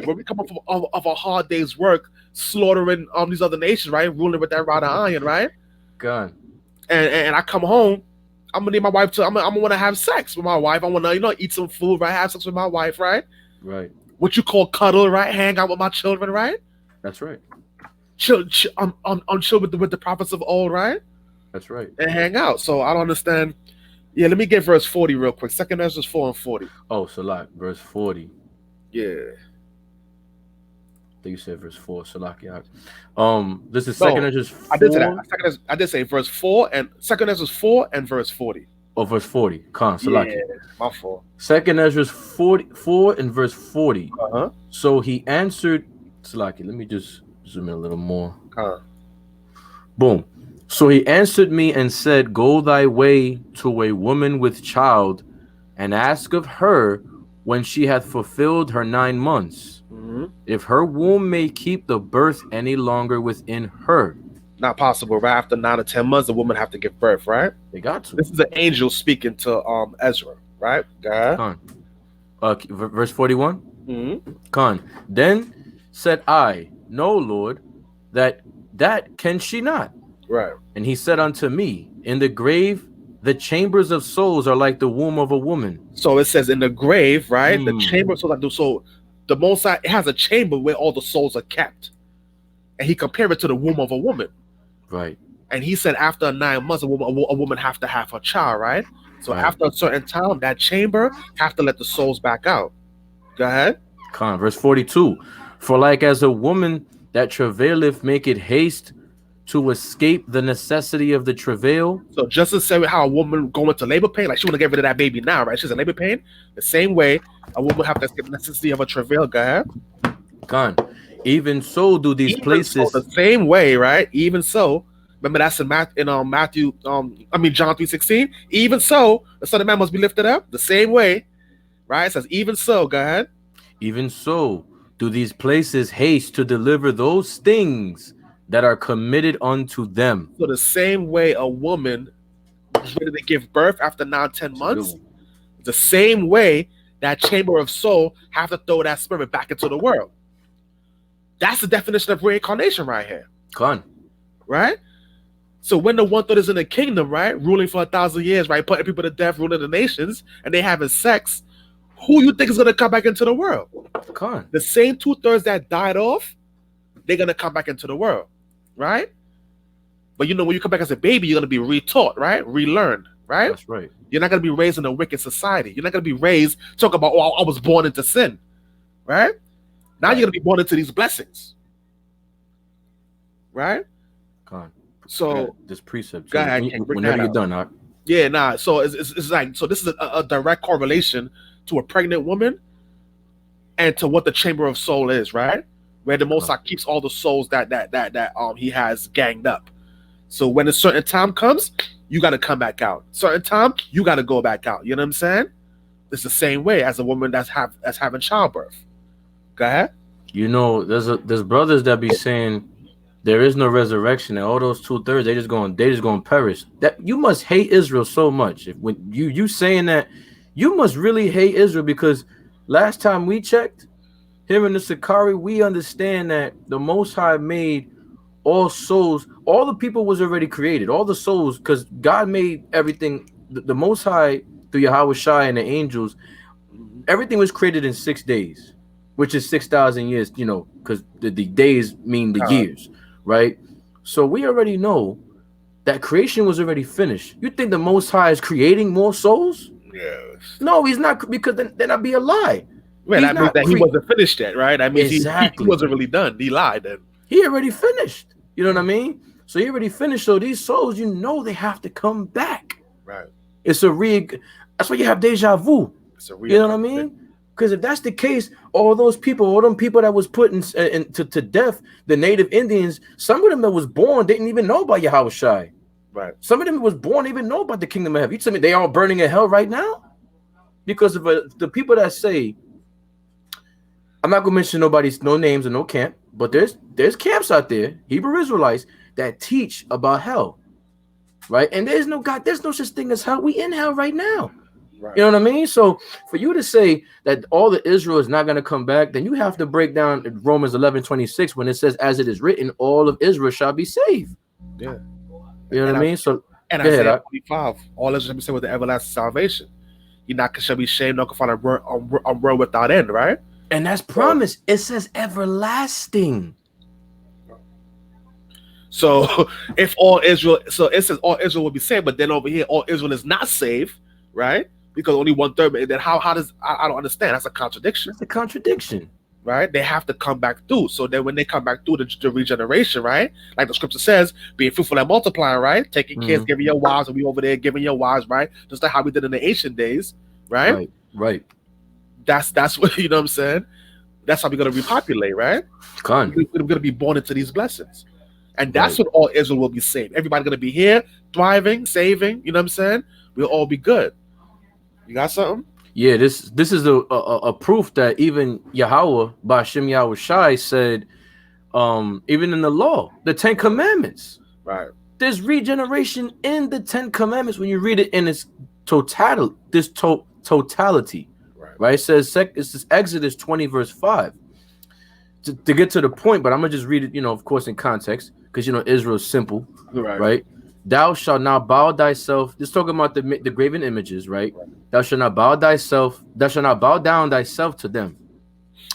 When we come up of a hard day's work, slaughtering these other nations, right? Ruling with that rod of iron, right? Gun. And I come home, I'm gonna need my wife to. I'm gonna want to have sex with my wife. I want to, eat some food, right? Have sex with my wife, right? Right. What you call cuddle, right? Hang out with my children, right? That's right. Chill with the prophets of old, right? That's right. And hang out. So I don't understand. Yeah, let me get verse 40 real quick. 2 Ezra 4 and 40. Oh, so like verse 40. Yeah. I think you said verse 4. Salakia. This is 2 Ezra 4. I did say that. I did say verse 4 and 2 Ezra 4 and verse 40. Oh, verse 40. Salakia. Yeah, my fault. 2 Ezra 4 and verse 40. So he answered, Salakia. Let me just zoom in a little more. Boom. So he answered me and said, go thy way to a woman with child, and ask of her when she hath fulfilled her 9 months, if her womb may keep the birth any longer within her. Not possible, right? After 9 or 10 months, the woman have to give birth, right? They got to. This is an angel speaking to Ezra, right? Verse 41. Then said I, no, Lord, that can she not. Right. And he said unto me, in the grave, the chambers of souls are like the womb of a woman. So it says in the grave, right? The chamber of souls. So the Most High, it has a chamber where all the souls are kept. And he compared it to the womb of a woman. Right. And he said after 9 months, a woman have to have her child, right? So after a certain time, that chamber have to let the souls back out. Go ahead. Verse 42. For like as a woman that travaileth maketh haste to escape the necessity of the travail. So just the same way how a woman going to labor pain, like she want to get rid of that baby now, right? She's in labor pain. The same way a woman have to escape the necessity of a travail. Go ahead. Gone. Even so do these Even places. so, the same way, right? Even so, remember that's in Matthew, John 3:16. Even so, the Son of Man must be lifted up. The same way, right? It says, even so, go ahead. Even so do these places haste to deliver those things that are committed unto them. So the same way a woman is ready to give birth after 9-10 months, the same way that chamber of soul have to throw that spirit back into the world. That's the definition of reincarnation right here, Gone. right? So when the one third is in the kingdom, right, ruling for 1,000 years, right, putting people to death, ruling the nations, and they having sex, who you think is gonna come back into the world? Gone. The same 2/3 that died off, they're gonna come back into the world, right? But you know, when you come back as a baby, you're gonna be retaught, right? Relearned, right? That's right. You're not gonna be raised in a wicked society. You're not gonna be raised talking about, oh, I was born into sin, right? Now you're gonna be born into these blessings, right? Gone. So this precept. go ahead, King, bring Whenever that you're out. done, Ak. yeah, nah. So it's like, so this is a direct correlation to a pregnant woman and to what the chamber of soul is, right? Where the Most High keeps all the souls that he has ganged up. So when a certain time comes, you got to come back out. Certain time, you got to go back out. You know what I'm saying? It's the same way as a woman that's having childbirth. Go ahead. You know, there's brothers that be saying there is no resurrection, and all those 2/3 they just going to perish. That you must hate Israel so much. If when you saying that, you must really hate Israel, because last time we checked, here in the Sakari, we understand that the Most High made all souls, all the people was already created, all the souls, because God made everything. The Most High through Yahweh Shai and the angels, everything was created in 6 days, which is 6,000 years. You know, because the days mean the years, right? So we already know that creation was already finished. You think the Most High is creating more souls? Yes. No, he's not, because then that'd be a lie. Well, He's that means not that he wasn't finished yet, right? That means Exactly. he wasn't really done. He lied then. He already finished. You know what I mean? So he already finished. So these souls, you know, they have to come back. Right. It's a that's why you have deja vu. It's a You know what I mean? Because if that's the case, all them people that was put to death, the native Indians, some of them that was born didn't even know about Yahweh Shai. Right. Some of them was born even know about the kingdom of heaven. You tell me they all burning in hell right now? Because of the people that say, I'm not gonna mention no names or no camp, but there's camps out there, Hebrew Israelites, that teach about hell, right? And there's no such thing as hell. We in hell right now. Right. You know what I mean? So for you to say that all the Israel is not gonna come back, then you have to break down Romans 11:26 when it says, "As it is written, all of Israel shall be saved." Yeah. You know what I mean? So and go ahead, Isaiah 25, all Israel shall be saved with the everlasting salvation. He not shall be shamed, nor can find a world without end, right? and that's promise. It says everlasting. So if all Israel, so it says all Israel will be saved, but then over here, all Israel is not saved, right? Because only 1/3. Then how does I don't understand? That's a contradiction, That's a contradiction. right? They have to come back through. So then when they come back through the regeneration, right? Like the scripture says, being fruitful and multiplying, right? Taking kids, giving your wives, and we over there giving your wives, right? Just like how we did in the ancient days, right? Right. That's what, you know what I'm saying? That's how we're gonna repopulate, right? We're gonna be born into these blessings. And that's when all Israel will be saved. Everybody gonna be here, thriving, saving, you know what I'm saying? We'll all be good. You got something? Yeah, this is a proof that even Yahweh, Ba'ashem Yahweh Shai, said, even in the law, the 10 Commandments, Right. there's regeneration in the 10 Commandments when you read it in its totality. Right? It says Exodus 20 verse 5. To get to the point, but I'm gonna just read it, of course, in context, because Israel is simple, right? Thou shalt not bow thyself. Just talking about the graven images, right? Thou shalt not bow down thyself to them,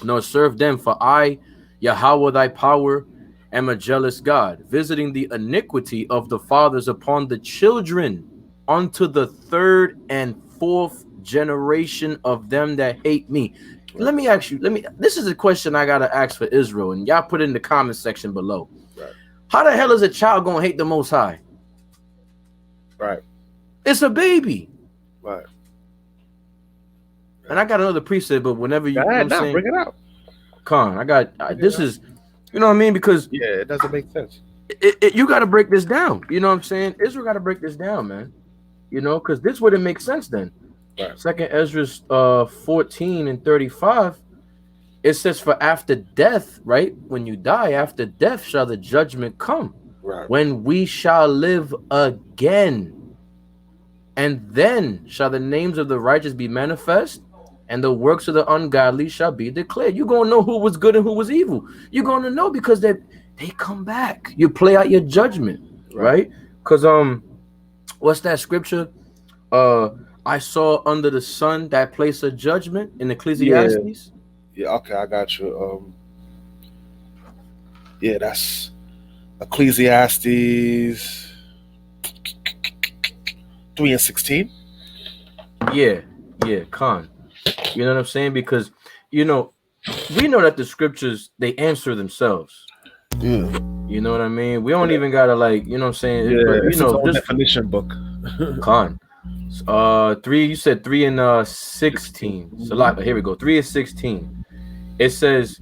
nor serve them. For I, Yahweh thy power, am a jealous God, visiting the iniquity of the fathers upon the children, unto the 3rd and 4th generation of them that hate me. let me ask you. This is a question I gotta ask for Israel, and y'all put it in the comment section below. Right. How the hell is a child gonna hate the Most High? Right. It's a baby. Right. And I got another precept, but whenever you, Go know ahead, what I'm now, saying, bring it out. Khan, this is, you know what I mean? Because Yeah, it doesn't make sense. You got to break this down. You know what I'm saying? Israel got to break this down, man. You know, because this wouldn't make sense then. Right. Second Ezra 14 and 35, it says, for after death, right? When you die, after death shall the judgment come. Right. When we shall live again. And then shall the names of the righteous be manifest, and the works of the ungodly shall be declared. You're going to know who was good and who was evil. You're going to know because they come back. You play out your judgment, right? Because what's that scripture? I saw under the sun that place of judgment in Ecclesiastes. Yeah, okay, I got you. Yeah, that's Ecclesiastes 3:16. Yeah, Khan. You know what I'm saying? Because you know, we know that the scriptures they answer themselves. Yeah. You know what I mean? We don't even gotta like, you know what I'm saying? Yeah, but, it's its own definition book. Khan. 3, you said 3 and 16. So like here we go. 3 and 16. It says,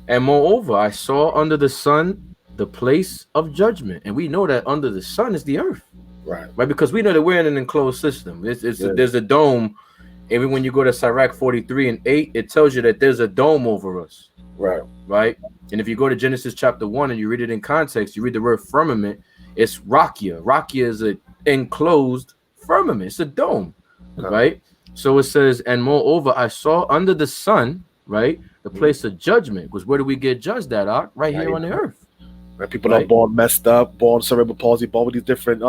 and moreover, I saw under the sun the place of judgment. And we know that under the sun is the earth. Right? Because we know that we're in an enclosed system. There's a dome. Even when you go to Sirach 43 and 8, it tells you that there's a dome over us. Right? And if you go to Genesis chapter 1 and you read it in context, you read the word firmament, it's Rakia. Rakia is an enclosed firmament. It's a dome, right? So it says, and moreover, I saw under the sun, right, the place of judgment. Because where do we get judged at, right here on the earth. Right? People are born messed up, born cerebral palsy, born with these different, you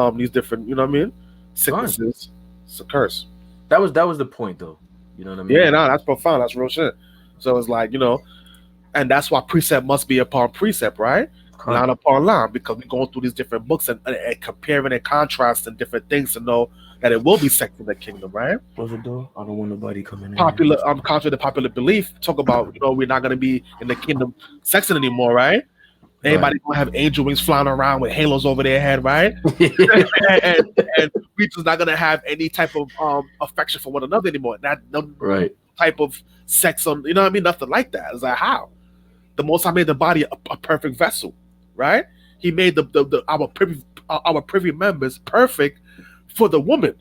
know what I mean? Sicknesses. It's a curse. That was the point, though. You know what I mean? Yeah, no, that's profound. That's real shit. So it's like, you know, and that's why precept must be upon precept, right? Line upon line, because we're going through these different books and comparing and contrasting different things to know that it will be sex in the kingdom, right? Close the door. I don't want nobody coming in. Popular, contrary to popular belief, talk about, you know, we're not going to be in the kingdom sexing anymore, right? Everybody gonna have angel wings flying around with halos over their head, right? and we just not gonna have any type of affection for one another anymore. No type of sex on, you know what I mean? Nothing like that. It's like, how? The Most High made the body a perfect vessel, right? He made our privy members perfect for the woman.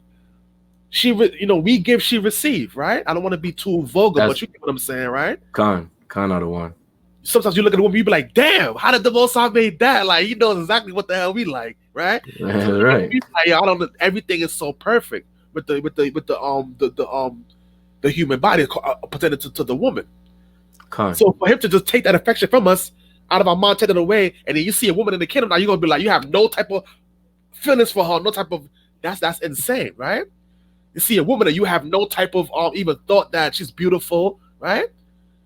We give, she receive, right? I don't want to be too vulgar, but you get what I'm saying, right? Khan are the one. Sometimes you look at a woman, you be like, "Damn, how did the Most High made that?" Like, he knows exactly what the hell we like, right? Right. Like, I don't know. Everything is so perfect with the human body presented to the woman. So for him to just take that affection from us, out of our mind, take it away, and then you see a woman in the kingdom, now you're gonna be like, you have no type of feelings for her, no type of that's insane, right? You see a woman and you have no type of even thought that she's beautiful, right?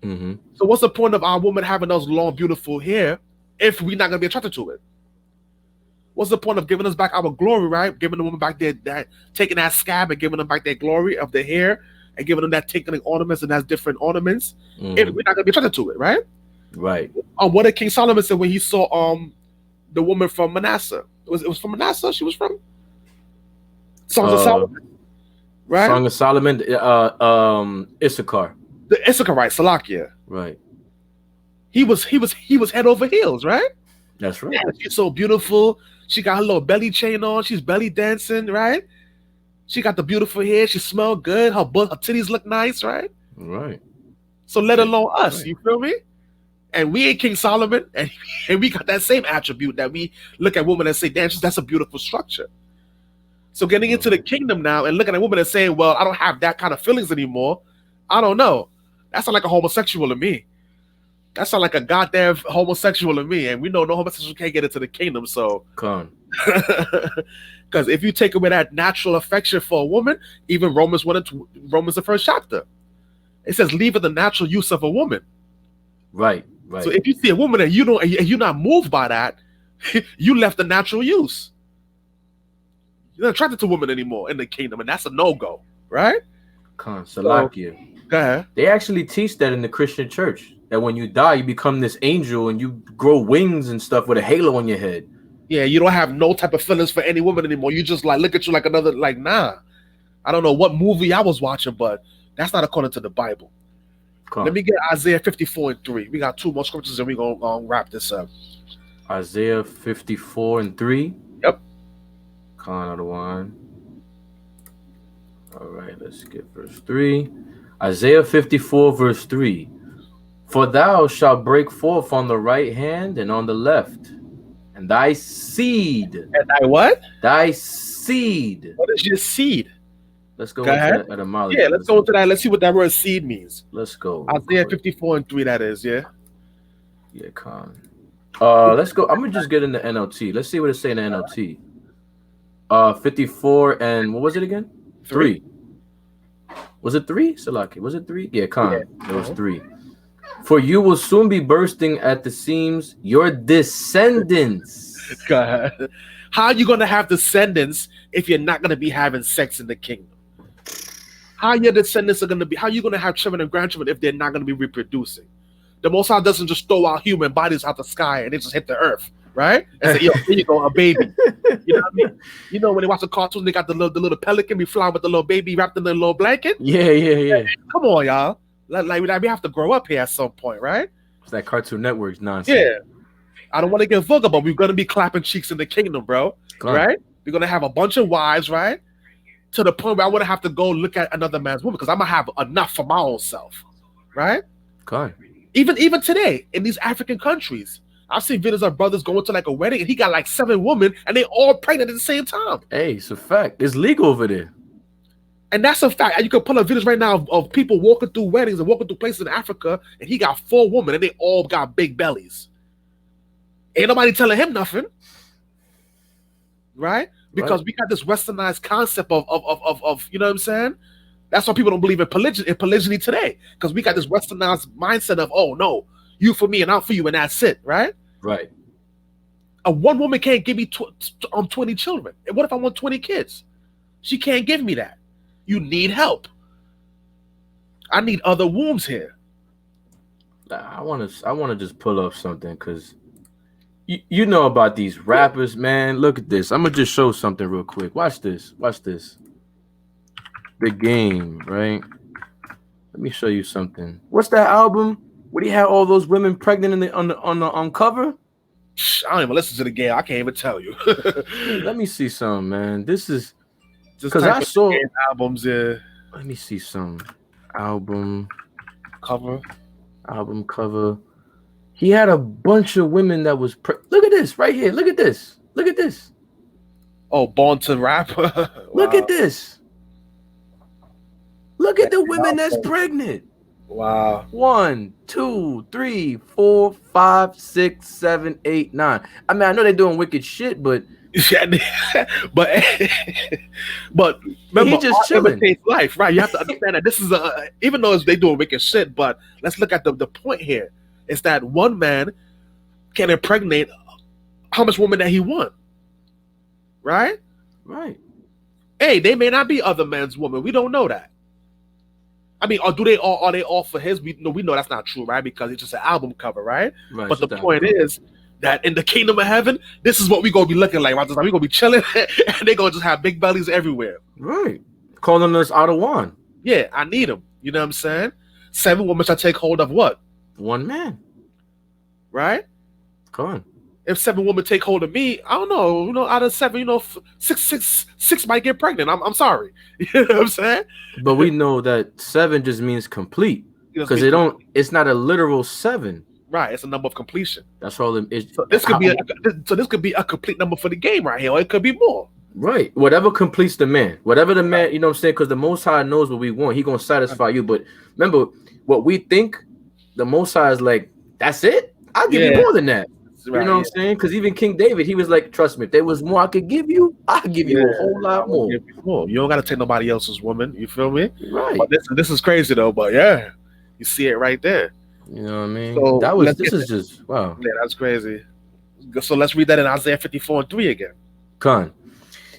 Mm-hmm. So what's the point of our woman having those long, beautiful hair if we're not gonna be attracted to it? What's the point of giving us back our glory, right? Giving the woman back that taking that scab and giving them back their glory of the hair and giving them that tinkling ornaments and that's different ornaments. If we're not gonna be attracted to it, right? Right. What did King Solomon say when he saw the woman from Manasseh? It was from Manasseh. She was from Songs of Solomon, right? Song of Solomon, Issachar. The Issachar, right? Salakia. Right. He was head over heels, right? That's right. Yeah, she's so beautiful. She got her little belly chain on. She's belly dancing, right? She got the beautiful hair. She smelled good. Her titties look nice, right? Right. So let alone us, you feel me? And we ain't King Solomon, and we got that same attribute that we look at women and say, damn, that's a beautiful structure. So getting into the kingdom now and looking at women and saying, well, I don't have that kind of feelings anymore. I don't know. That sounds like a homosexual to me. That sounds like a goddamn homosexual to me. And we know no homosexual can't get into the kingdom, so. Because if you take away that natural affection for a woman, even Romans the first chapter, it says, leave it the natural use of a woman. Right. So if you see a woman and you're not moved by that, you left the natural use. You're not attracted to women anymore in the kingdom, and that's a no-go, right? Salakia. Go ahead. They actually teach that in the Christian church, that when you die, you become this angel and you grow wings and stuff with a halo on your head. Yeah, you don't have no type of feelings for any woman anymore. You just like look at you like another, like, nah. I don't know what movie I was watching, but that's not according to the Bible. Let me get Isaiah 54:3. We got 2 more scriptures and we're gonna wrap this up. Isaiah 54:3. Yep. Con of the wine. All right, let's get verse 3. Isaiah 54, verse 3. For thou shalt break forth on the right hand and on the left, and thy seed. And thy what? Thy seed. What is your seed? Let's go Go into ahead. that etymology. Yeah, let's go into that. Let's see what that word seed means. Let's go. Isaiah 54:3, that is, yeah. Yeah, con. Let's go. I'm gonna just get in the NLT. Let's see what it say in the NLT. 54 and what was it again? 3. Was it 3? Salaki, was it 3? Yeah, con. Yeah. It was 3. For you will soon be bursting at the seams, your descendants. Go ahead. How are you gonna have descendants if you're not gonna be having sex in the kingdom? How your descendants are gonna be? How are you gonna have children and grandchildren if they're not gonna be reproducing? The Most High doesn't just throw out human bodies out the sky and they just hit the earth, right? And say, yo, here you go, a baby. You know what I mean? You know when they watch the cartoon, they got the little pelican be flying with the little baby wrapped in the little blanket. Yeah. Come on, y'all. Like we have to grow up here at some point, right? It's that Cartoon Network's nonsense. Yeah. I don't want to get vulgar, but we're gonna be clapping cheeks in the kingdom, bro. Right? We're gonna have a bunch of wives, right? To the point where I wouldn't have to go look at another man's woman because I'm gonna have enough for my own self, right? God. Even today in these African countries, I've seen videos of brothers going to like a wedding and he got like 7 women and they all pregnant at the same time. Hey, it's a fact. It's legal over there. And that's a fact. And you can pull up videos right now of people walking through weddings and walking through places in Africa and he got 4 women and they all got big bellies. Ain't nobody telling him nothing, right? Because we got this westernized concept of you know what I'm saying? That's why people don't believe in polygyny today, because we got this westernized mindset of, oh no, you for me and I'm for you and that's it, right? Right. One woman can't give me 20 children. And what if I want 20 kids? She can't give me that. You need help. I need other wombs here. I want to just pull up something because you know about these rappers, man. Look at this. I'm gonna just show something real quick. Watch this. The Game, right? Let me show you something. What's that album where he had all those women pregnant on cover? I don't even listen to The Game. I can't even tell you. Let me see some, man. This is because I saw albums. Yeah. Let me see some album cover. He had a bunch of women that was look at this right here. Look at this. Oh, Born to Rap. Wow. Look at this. Look at the women that's pregnant. Wow. 1, 2, 3, 4, 5, 6, 7, 8, 9. I mean, I know they're doing wicked shit, but but remember, he just chilling. Life, right? You have to understand that this is even though they doing wicked shit, but let's look at the point here. It's that one man can impregnate how much woman that he want, right? Right. Hey, they may not be other men's woman. We don't know that. I mean, are they all for his? We know that's not true, right? Because it's just an album cover, right? Right. But the point is that in the kingdom of heaven, this is what we're gonna be looking like. Right? We're gonna be chilling, and they're gonna just have big bellies everywhere. Right. Calling us out of one. Yeah, I need them. You know what I'm saying? 7 women shall take hold of what? 1 man. Right? Come on. If 7 women take hold of me, I don't know. You know, out of 7, you know, six might get pregnant. I'm sorry. You know what I'm saying? But we know that 7 just means complete, because it's not a literal 7. Right, it's a number of completion. That's all it is. So this could be a complete number for the game right here, or it could be more. Right. Whatever completes the man. Whatever the man, you know what I'm saying? Because the Most High knows what we want. He gonna satisfy you. But remember, what we think, the Most High is like, that's it? I'll give you more than that. Right, you know what I'm saying? Because even King David, he was like, trust me, if there was more I could give you, I'll give you a whole lot more. You don't got to take nobody else's woman. You feel me? Right. But this is crazy, though. But yeah, you see it right there. You know what I mean? So this is just, wow. Yeah, that's crazy. So let's read that in Isaiah 54:3 again. Con.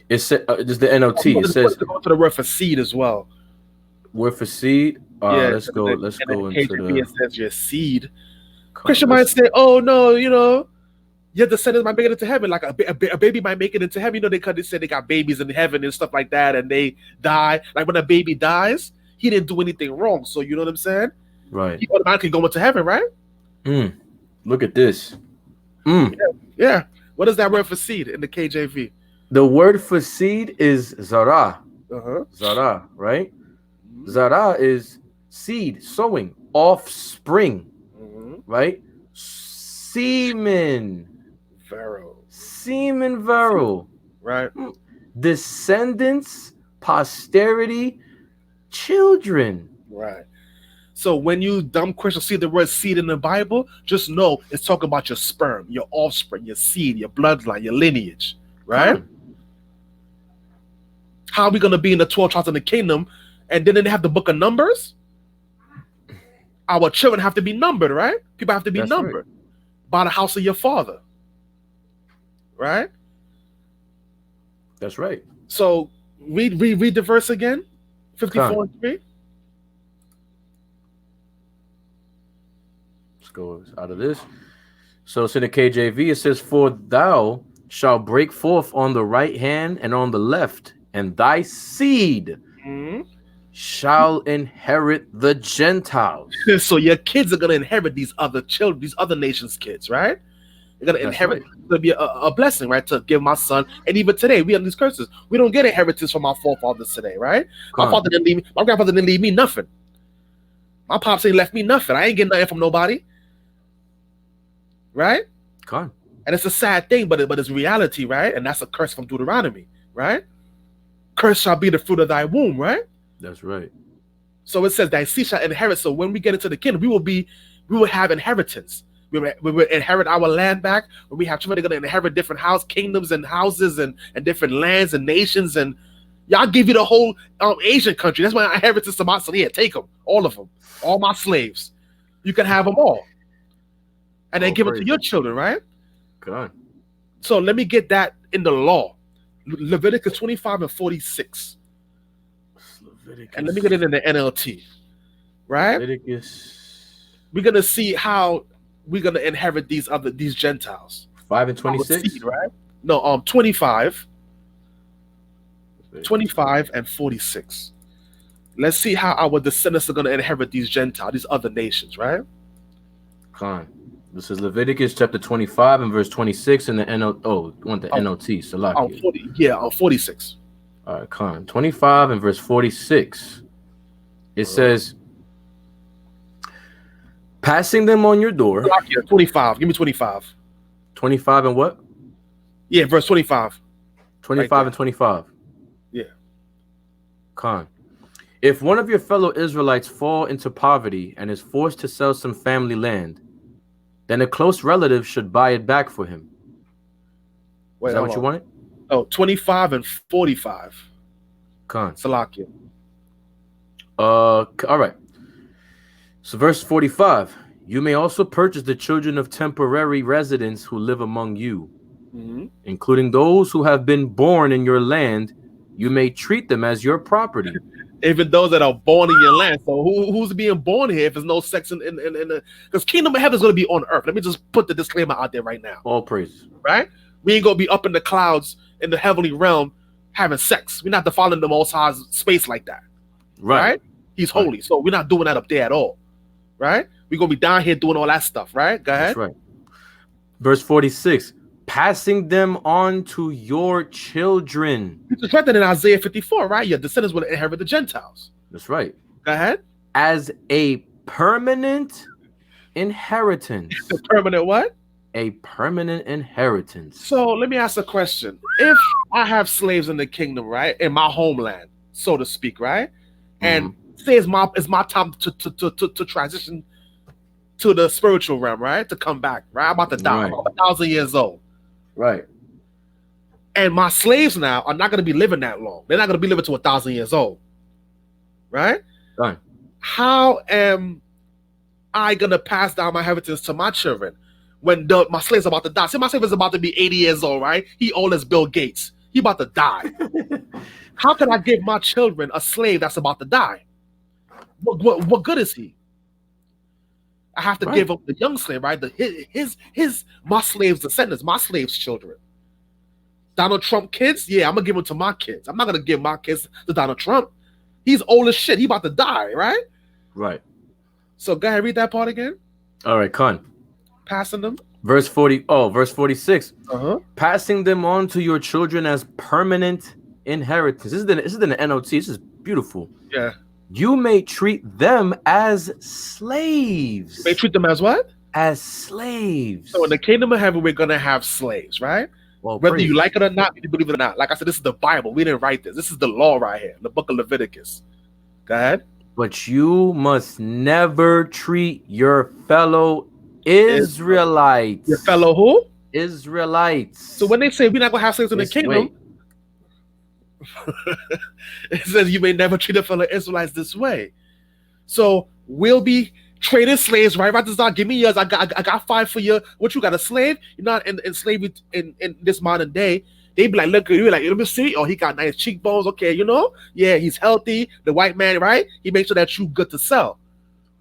It said, just the NLT. It says, go to the word for seed as well. Word for seed. Let's go. Let's and go then into KJV it the. says your seed. Con, Christian might let's- say, "Oh no, your descendants might make it into heaven. Like a baby might make it into heaven. They say they got babies in heaven and stuff like that, and they die. Like when a baby dies, he didn't do anything wrong. So you know what I'm saying? Right. He automatically go into heaven, right? Look at this. Yeah. What is that word for seed in the KJV? The word for seed is zara. Uh-huh. Zara, right? Zara is seed, sowing, offspring, Mm-hmm. right? Semen. Semen vero. Right. Descendants, posterity, children. Right. So when you dumb Christians see the word seed in the Bible, just know it's talking about your sperm, your offspring, your seed, your bloodline, your lineage, right? How are we going to be in the 12 tribes of the kingdom and then they have the book of Numbers? Our children have to be numbered, right? People have to be That's numbered by the house of your father, right? That's right. So read the verse again, 54 and 3. Let's go out of this. So it's in the KJV. It says, "For thou shalt break forth on the right hand and on the left, and thy seed shall inherit the Gentiles." So your kids are going to inherit these other children, these other nations' kids, right? They're going to inherit. right. It's going to be a blessing, right? To give my son. And even today, we have these curses. We don't get inheritance from our forefathers today, right? My father didn't leave me. My grandfather didn't leave me nothing. My pops ain't left me nothing. I ain't getting nothing from nobody, right? Con. And it's a sad thing, but it's reality, right? And that's a curse from Deuteronomy, right? Curse shall be the fruit of thy womb, right? That's right. So it says thy seed shall inherit. So when we get into the kingdom, we will have inheritance. We will inherit our land back. When we have children, they're going to inherit different kingdoms and houses and different lands and nations. And y'all give you the whole Asian country. That's my inheritance to my son. Yeah, take them, all of them, all my slaves. You can have them all. And then give it to your children, right? Con. So let me get that in the law. Leviticus 25 and 46. And let me get it in the NLT, right? Leviticus. We're gonna see how we're gonna inherit these Gentiles. 5 and 26, right? No, 25 and 46. Let's see how our descendants are gonna inherit these Gentiles, these other nations, right? Con. This is Leviticus chapter 25 and verse 26 in the NLT. Salakia. 46. All right, Con. 25 and verse 46. It says, "Passing them on your door." 25. Give me 25. 25 and what? Yeah, verse 25. 25 right and 25. Yeah. Con. "If one of your fellow Israelites fall into poverty and is forced to sell some family land, then a close relative should buy it back for him." Wait, is that what you wanted? Oh, 25 and 45. Con. Salakia. All right. So verse 45, "You may also purchase the children of temporary residents who live among you, including those who have been born in your land. You may treat them as your property." Even those that are born in your land. So who's being born here if there's no sex in the, because kingdom of heaven is going to be on earth. Let me just put the disclaimer out there right now. All praises. Right? We ain't going to be up in the clouds in the heavenly realm having sex. We're not defiling the Most High's space like that. Right? He's holy. So we're not doing that up there at all. Right? We're going to be down here doing all that stuff. Right? Go ahead. That's right. Verse 46, "Passing them on to your children." It's right there in Isaiah 54, right? Your descendants will inherit the Gentiles. That's right. Go ahead. "As a permanent inheritance." The permanent what? A permanent inheritance. So let me ask a question. If I have slaves in the kingdom, right, in my homeland, so to speak, right, and say it's my time to transition to the spiritual realm, right, to come back, right, I'm about to die. Right. I'm 1,000 years old. Right. And my slaves now are not going to be living that long. They're not going to be living to 1,000 years old. Right? Right. How am I going to pass down my inheritance to my children when my slaves are about to die? Say my slave is about to be 80 years old, right? He old as Bill Gates. He about to die. How can I give my children a slave that's about to die? what good is he? I have to Right. give up the young slave, right? My slaves' descendants, my slaves' children. Donald Trump kids, yeah, I'm gonna give them to my kids. I'm not gonna give my kids to Donald Trump. He's old as shit. He about to die, right? Right. So go ahead, read that part again. All right, Khan. Passing them. Verse 40. Oh, verse 46. Uh-huh. Passing them on to your children as permanent inheritance. This is in the NOT. This is beautiful. Yeah. You may treat them as slaves. They treat them as what? As slaves. So in the kingdom of heaven, we're gonna have slaves, right? Well, Whether praise. you like it or not, you believe it or not. Like I said, this is the Bible. We didn't write this. This is the law right here, the book of Leviticus. Go ahead. But you must never treat your fellow Israelites. Your fellow who? Israelites. So when they say we're not gonna have slaves in the kingdom, it says you may never treat a fellow Israelites this way. So we'll be trading slaves, right? Right, start give me yours. I got 5 for you. What you got, a slave? You're not in slavery in this modern day. They be like, look at you, like, let me see. Oh, he got nice cheekbones. Okay, you know, yeah, he's healthy. The white man, right? He makes sure that you good to sell.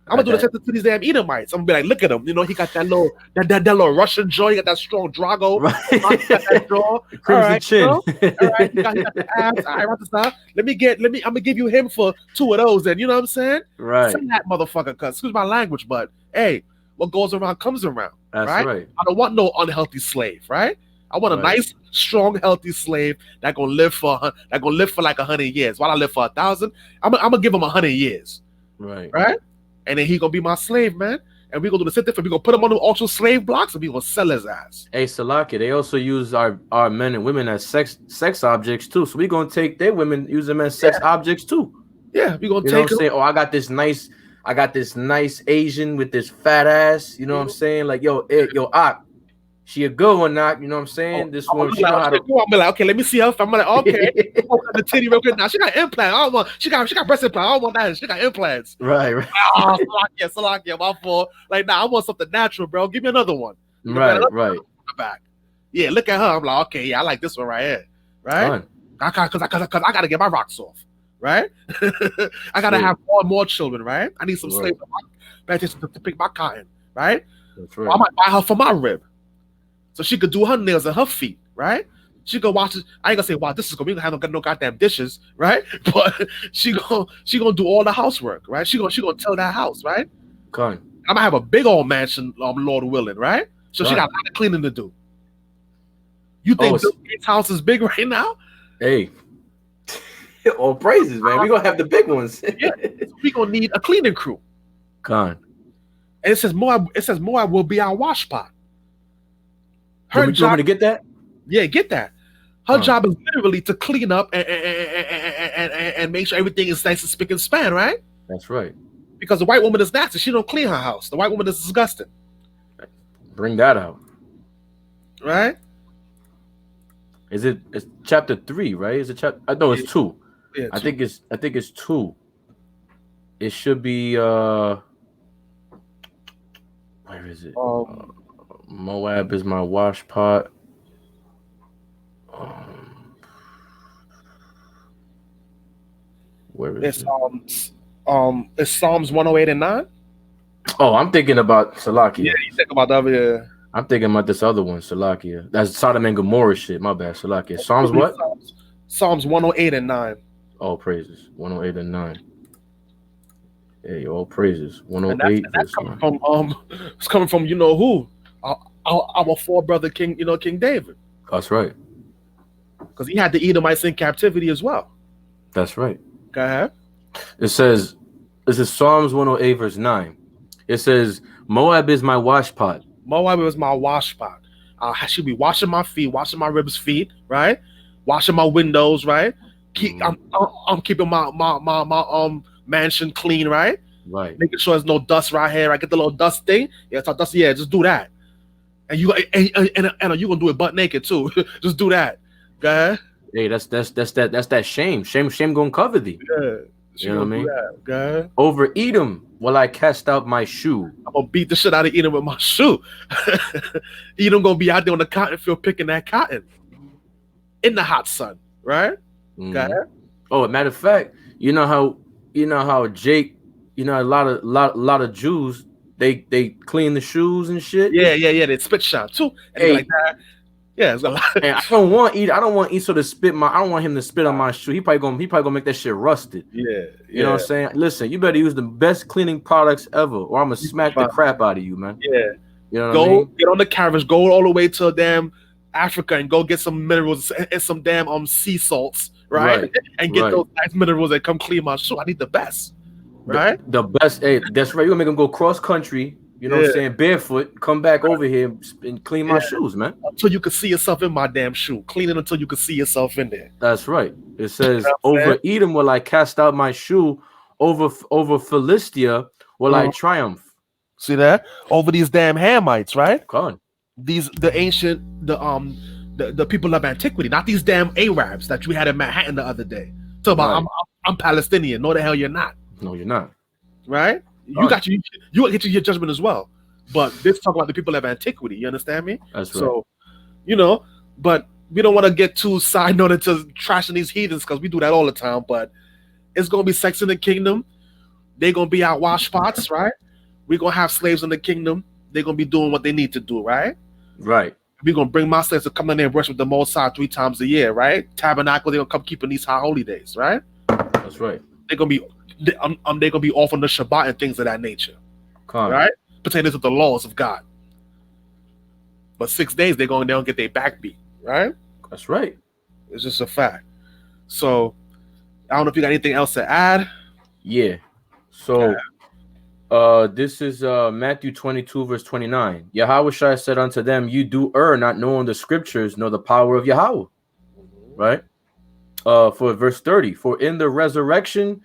I'm gonna do the same to these damn Edomites. I'm gonna be like, look at him. You know, he got that little that little Russian jaw. He got that strong Drago. Right. He got that jaw. Crimson chin. You know? All right, he got the abs. All right, right, stop. I'm gonna give you him for 2 of those. Then you know what I'm saying? Right. Say that motherfucker, cuz excuse my language, but hey, what goes around comes around. That's right? right. I don't want no unhealthy slave, right? I want a nice, strong, healthy slave that gonna live for like 100 years. While I live for 1,000, I'm gonna give him 100 years, right? And then he gonna be my slave, man. And we gonna do the same thing. We gonna put him on the auction slave blocks, and we gonna sell his ass. Hey, Salaki, they also use our men and women as sex objects too. So we gonna take their women, use them as sex objects too. Yeah, we gonna take. You know what I'm saying? Oh, I got this nice Asian with this fat ass. You know what I'm saying? Like, yo, she a good one, not. You know what I'm saying? This one, she know how to. I'm like, okay, let me see her. I'm like, okay, the titty real quick. Now she got implants. I don't want. She got breast implants. I don't want that. She got implants. Right. Oh, Salakia, my fault. Like, nah, I want something natural, bro. Give me another one. Right. Back. Yeah, look at her. I'm like, okay, yeah, I like this one right here. Right? Because I gotta get my rocks off. Right? I gotta have more children. Right? I need some slaves to pick my cotton. Right? That's right. I might buy her for my rib, so she could do her nails and her feet. Right? She could watch it. I ain't gonna say, wow, this is gonna be have no goddamn dishes, right? But she gonna do all the housework, right? She gonna tell that house, right? I'm gonna have a big old mansion, Lord willing, right? So she got a lot of cleaning to do. You think Bill Gates' house is big right now? Hey, all praises, man. We gonna have the big ones. Yeah, we gonna need a cleaning crew. And it says Moab will be our wash pot. Her job. You want me to get that? Yeah, get that. Her job is literally to clean up and make sure everything is nice and spick and span, right? That's right. Because the white woman is nasty. She don't clean her house. The white woman is disgusting. Bring that out. Right? It's chapter 3, right? Is it chapter? No, it's 2. Yeah, 2. I think it's 2. It should be where is it? Moab is my wash pot. Where is it? It's Psalms 108 and 9. Oh, I'm thinking about Salakia. Yeah, you think about that. Yeah. I'm thinking about this other one, Salakia. That's Sodom and Gomorrah shit. My bad, Salakia. Psalms what? Psalms 108 and 9. All praises. 108 and 9. Hey, all praises. 108. That's coming from it's coming from you know who? Our forebrother King, King David. That's right. Because he had the Edomites in captivity as well. That's right. Go ahead. This is Psalms 108 verse 9. It says, Moab is my wash pot. Moab is my wash pot. I should be washing my feet, washing my ribs' feet, right? Washing my windows, right? I'm keeping my mansion clean, right? Right. Making sure there's no dust right here. I get the little dust thing. Yeah, it's dust. Yeah, just do that. And you gonna do it butt naked too. Just do that. Go ahead. Hey, that's that shame. Shame gonna cover thee. Yeah. You know what I mean? Go ahead. Over Edom will I cast out my shoe. I'm gonna beat the shit out of Edom with my shoe. Edom gonna be out there on the cotton field picking that cotton in the hot sun, right? Mm-hmm. Go ahead. Oh, matter of fact, you know how Jake, you know, a lot of Jews, they clean the shoes and shit. Yeah. They spit shot too. And Hey. like that. Yeah, it's a lot. And I don't want Esau to spit I don't want him to spit on my shoe. He probably gonna make that shit rusted. Yeah. You know what I'm saying? Listen, you better use the best cleaning products ever, or I'm gonna smack the crap out of you, man. Yeah. You know what I mean? Get on the caravans, go all the way to damn Africa and go get some minerals and some damn sea salts, right? And get those nice minerals and come clean my shoe. I need the best. Right? The best, hey, that's right. You're gonna make them go cross country, you know what I'm saying, barefoot, come back over here and clean my shoes, man. Until you can see yourself in my damn shoe. Clean it until you can see yourself in there. That's right. It says, over Edom will I cast out my shoe, over Philistia will I triumph. See that? Over these damn Hamites, right? Come on. The ancient, the people of antiquity, not these damn Arabs that we had in Manhattan the other day. So about I'm Palestinian. No, the hell you're not. No, you're not. Right? You got you get your judgment as well. But this talk about the people of antiquity. You understand me? That's right. So, you know, but we don't want to get too side noted to trashing these heathens because we do that all the time. But it's gonna be sex in the kingdom. They're gonna be our wash spots, right? We're gonna have slaves in the kingdom. They're gonna be doing what they need to do, right? Right. We're gonna bring my slaves to come in there and worship the Most High 3 times a year, right? Tabernacle, they're gonna come keeping these high holy days, right? That's right. They're gonna be off on the Shabbat and things of that nature, right? Pertaining to the laws of God. But 6 days they're going down and get their back beat, right? That's right. It's just a fact. So I don't know if you got anything else to add. Yeah. So this is Matthew 22 verse 29. Yahushua said unto them, you do err, not knowing the scriptures nor the power of Yahweh. Right? For verse 30, for in the resurrection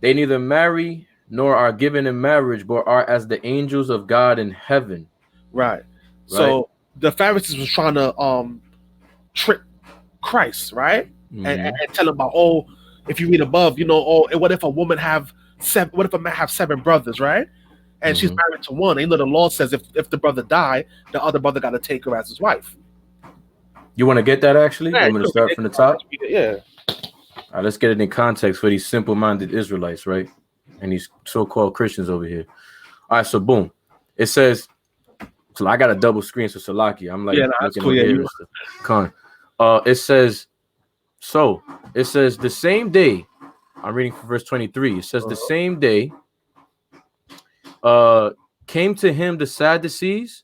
they neither marry nor are given in marriage, but are as the angels of God in heaven. Right. So the Pharisees was trying to trick Christ, right? And tell him about, if you read above, you know, what if a woman have seven? What if a man have 7 brothers, right? And she's married to one. And you know the law says if the brother die, the other brother got to take her as his wife. You want to get that actually? I'm going to start from the top. Yeah. All right, let's get it in context for these simple-minded Israelites, right? And these so-called Christians over here. All right, so boom. It says, so I got a double screen, so Salaki. I'm like, that's cool. Yeah, it says, the same day, I'm reading from verse 23. It says, the same day came to him the Sadducees,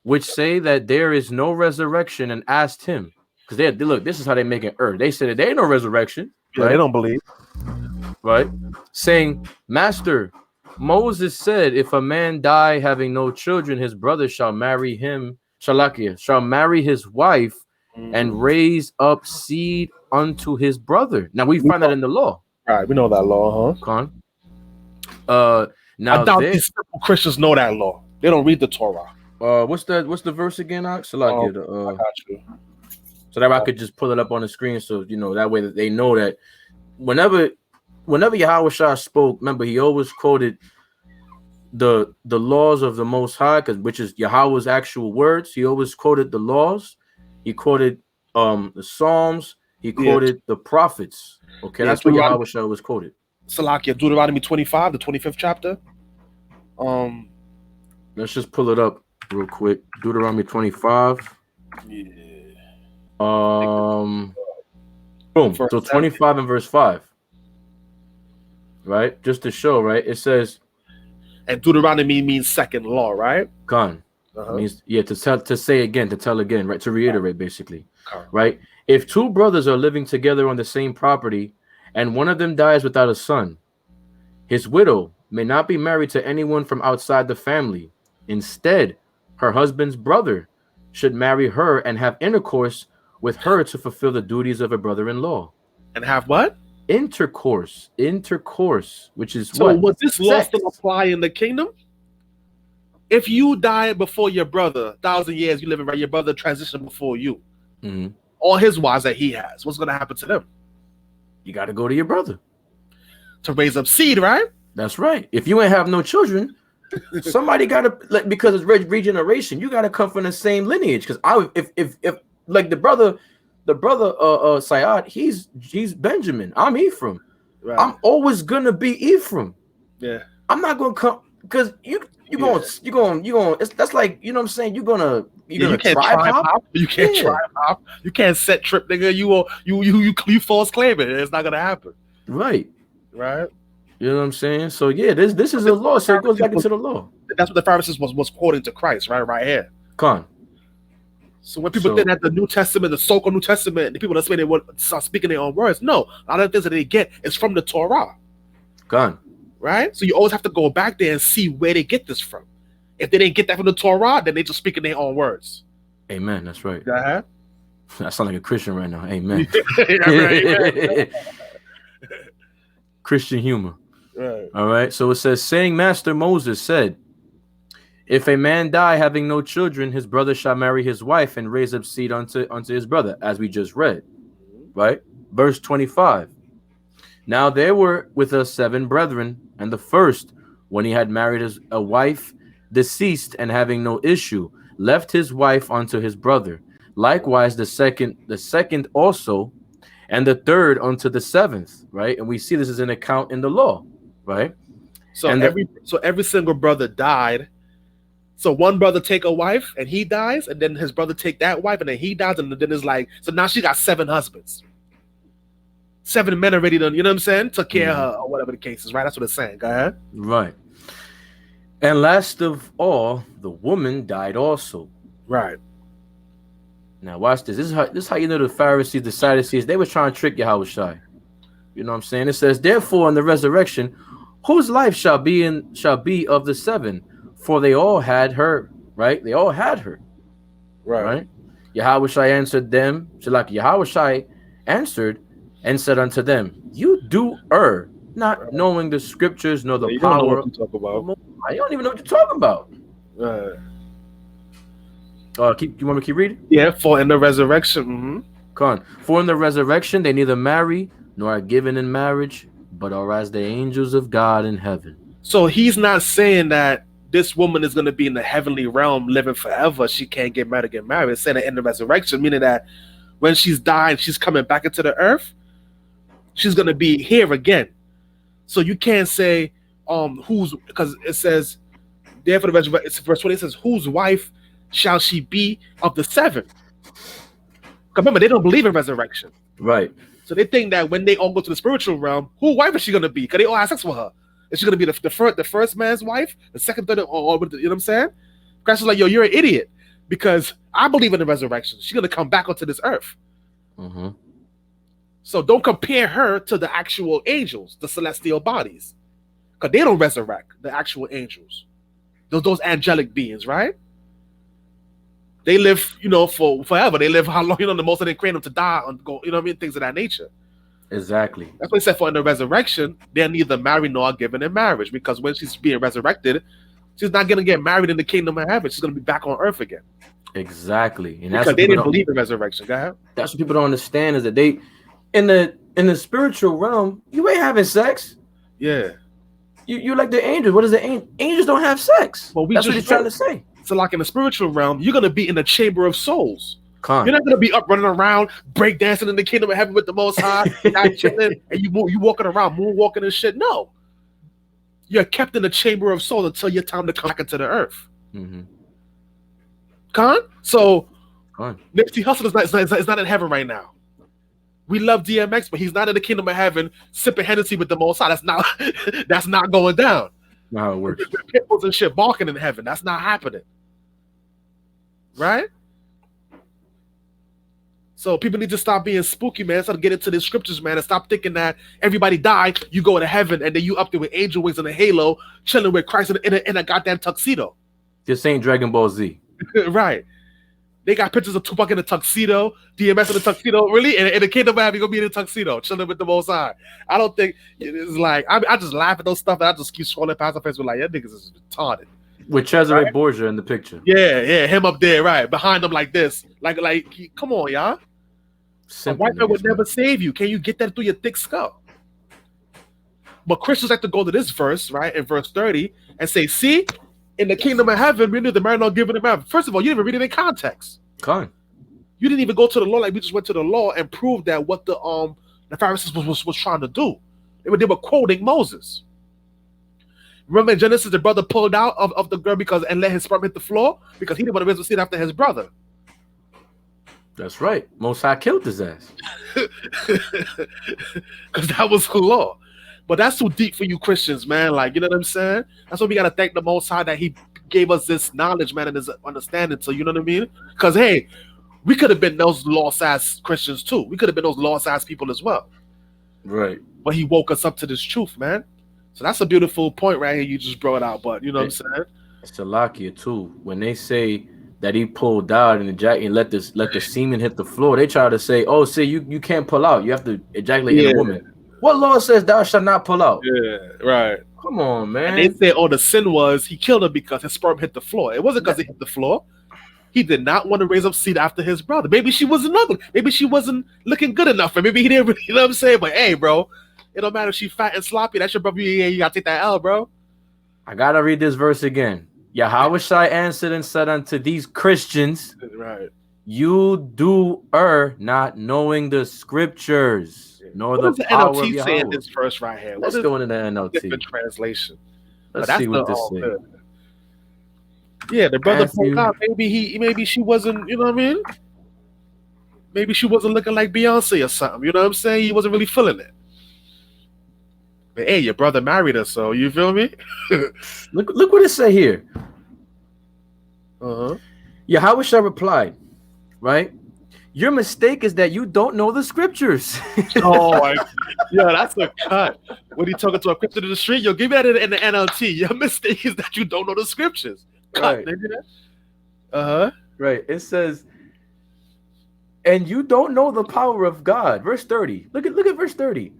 which say that there is no resurrection, and asked him, because they look, this is how they make it earth. They said that there ain't no resurrection. Right? They don't believe. Right? Saying, Master, Moses said, if a man die having no children, his brother shall marry his wife and raise up seed unto his brother. Now we find that in the law. Right, we know that law, huh? Now I doubt these simple Christians know that law. They don't read the Torah. What's the verse again, Ox? I got you. So that I could just pull it up on the screen, so you know that way that they know that whenever Yahushua spoke, remember he always quoted the laws of the Most High, which is Yahweh's actual words. He always quoted the laws. He quoted the Psalms. He quoted the prophets. Okay, that's what Yahushua was quoted. Salakia, Deuteronomy 25, the 25th chapter. Let's just pull it up real quick. Deuteronomy 25. Yeah. Boom. So 25 and verse 5. Right? Just to show, right? It says, and Deuteronomy means second law, right? Gone. Means to say again, to tell again, right? To reiterate, basically. Right? If 2 brothers are living together on the same property, and one of them dies without a son, his widow may not be married to anyone from outside the family. Instead, her husband's brother should marry her and have intercourse with her to fulfill the duties of a brother-in-law. And have what? Intercourse, which is so what? Was this law still apply in the kingdom? If you die before your brother, 1,000 years you live in, right? Your brother transitioned before you. All his wives that he has, what's going to happen to them? You got to go to your brother to raise up seed, right? That's right. If you ain't have no children, somebody got to, because it's regeneration, you got to come from the same lineage. Because if like the brother Sayad, he's Benjamin. I'm Ephraim. Right. I'm always gonna be Ephraim. Yeah. I'm not gonna come because you that's like, you know what I'm saying, you're gonna You can't tribe tribe hop. hop. You can't Yeah. tribe hop. You can't set trip, nigga. You false claim it. It's not gonna happen, Right. right? You know what I'm saying? So yeah, this is a law, so it goes back into the law. That's what the Pharisees was quoting to Christ, right here. Con. So when people think that the New Testament, the so-called New Testament, the people that say they would start speaking their own words, no, a lot of things that they get is from the Torah, Con. right? So you always have to go back there and see where they get this from. If they didn't get that from the Torah, then they just speaking their own words. Amen. That's right. Uh-huh. I sound like a Christian right now. Amen. right. Christian humor. Right. All right. So it says, saying Master Moses said, if a man die having no children, his brother shall marry his wife and raise up seed unto his brother, as we just read. Right? Verse 25. Now there were with us 7 brethren, and the first, when he had married a wife, deceased, and having no issue, left his wife unto his brother. Likewise the second also, and the third unto the 7th. Right? And we see this is an account in the law. Right? So And every single brother died. So one brother take a wife and he dies, and then his brother take that wife and then he dies, and then it's like, so now she got 7 husbands. 7 men already done, you know what I'm saying? Took care of her or whatever the case is, right? That's what it's saying. Go ahead. Right. And last of all, the woman died also. Right. Now watch this. This is how you know the Pharisees, the Sadducees, they were trying to trick Yahushua. You know what I'm saying? It says, therefore in the resurrection, whose life shall be of the 7? For they all had her, right? They all had her. Right? Yahushua answered them. So like Yahushua answered and said unto them, you do err, not knowing the scriptures nor the You don't know power. what you talk about. I don't even know what you're talking about. You want me to keep reading? Yeah, for in the resurrection. Come on. For in the resurrection they neither marry nor are given in marriage, but are as the angels of God in heaven. So he's not saying that this woman is going to be in the heavenly realm living forever. She can't get married, It's saying that in the resurrection, meaning that when she's died, she's coming back into the earth. She's going to be here again. So you can't say because it says, therefore the resurrection, it's verse 20, it says, whose wife shall she be of the 7? Remember, they don't believe in resurrection. Right. So they think that when they all go to the spiritual realm, whose wife is she going to be? Because they all have sex with her. Is she going to be the first man's wife, the second, third, or you know what I'm saying? Christ is like, yo, you're an idiot, because I believe in the resurrection. She's going to come back onto this earth. Mm-hmm. So don't compare her to the actual angels, the celestial bodies, because they don't resurrect, the actual angels. Those angelic beings, right? They live, for forever. They live how long, the most of them create them to die and go, you know what I mean? Things of that nature. Exactly. That's what he said, for in the resurrection, they're neither married nor given in marriage, because when she's being resurrected, she's not going to get married in the kingdom of heaven. She's going to be back on earth again. Exactly. And because they didn't believe in resurrection. Go ahead. That's what people don't understand, is that they, in the spiritual realm, you ain't having sex. Yeah. You like the angels. What is the angel? Angels don't have sex. Well, that's what he's trying to say. So like in the spiritual realm, you're going to be in the chamber of souls. You're not going to be up running around, break dancing in the kingdom of heaven with the Most High, not chilling, and you walking around, moonwalking and shit. No. You're kept in the chamber of souls until your time to come back into the earth. Mm-hmm. So Nipsey Hussle is not in heaven right now. We love DMX, but he's not in the kingdom of heaven sipping Hennessy with the Most High. That's not going down. Not how it works. Pitbulls and shit barking in heaven. That's not happening. Right? So people need to stop being spooky, man. Start get into the scriptures, man, and stop thinking that everybody died, you go to heaven, and then you up there with angel wings and a halo, chilling with Christ in a goddamn tuxedo. This ain't Dragon Ball Z. Right. They got pictures of Tupac in a tuxedo, DMS in a tuxedo, really? And the kingdom of heaven, you're going to be in a tuxedo, chilling with the Most High. I don't think, it's like, I just laugh at those stuff, and I just keep scrolling past the face with like, that niggas is retarded. With Cesare Borgia in the picture. Yeah, him up there, right, behind him like this. Like, come on, y'all. A white man would never save you. Can you get that through your thick skull? But Christians like to go to this verse, right, in verse 30, and say, see, in the kingdom of heaven, we knew the man not given him out. First of all, you didn't even read it in context. You didn't even go to the law like we just went to the law and proved that what the Pharisees was trying to do. They were quoting Moses. Remember in Genesis, the brother pulled out of the girl and let his sperm hit the floor because he didn't want to raise a seed after his brother. That's right. Most High killed his ass. Because that was the law. But that's too deep for you Christians, man. Like, you know what I'm saying? That's why we gotta thank the Most High that He gave us this knowledge, man, and this understanding. So you know what I mean? Because hey, we could have been those lost ass Christians too. We could have been those lost ass people as well. Right. But He woke us up to this truth, man. So that's a beautiful point right here. You just brought out. But you know what I'm saying? It's Salakia too. When they say that he pulled out and ejaculated and let the semen hit the floor, they try to say, "Oh, see, you can't pull out. You have to ejaculate in a woman." What law says thou shalt not pull out? Yeah, right. Come on, man. And they say, "Oh, the sin was he killed him because his sperm hit the floor." It wasn't because it hit the floor. He did not want to raise up seed after his brother. Maybe she wasn't ugly. Maybe she wasn't looking good enough, and maybe he didn't. You know what I'm saying? But hey, bro, it don't matter if she fat and sloppy. That's your brother. Yeah, you gotta take that L, bro. I gotta read this verse again. Yahushua answered and said unto these Christians, Right. You do err, not knowing the scriptures, nor What the does power the of NLT say in Yahweh. this verse right here? Let's What is go into the the NLT. different translation? Let's But see what this all says. good. Yeah, the brother Matthew. pulled out. Maybe she wasn't. You know what I mean? Maybe she wasn't looking like Beyonce or something. You know what I'm saying? He wasn't really feeling it. But hey, your brother married her, so you feel me? Look what it say here. Uh-huh. Yahushua replied, right? Your mistake is that you don't know the scriptures. Yeah, that's a cut. When he talking to a Christian in the street, you'll give me that in the NLT. Your mistake is that you don't know the scriptures. Cut, Right. nigga. Uh-huh. Right. It says, and you don't know the power of God. Verse 30. Look at verse 30.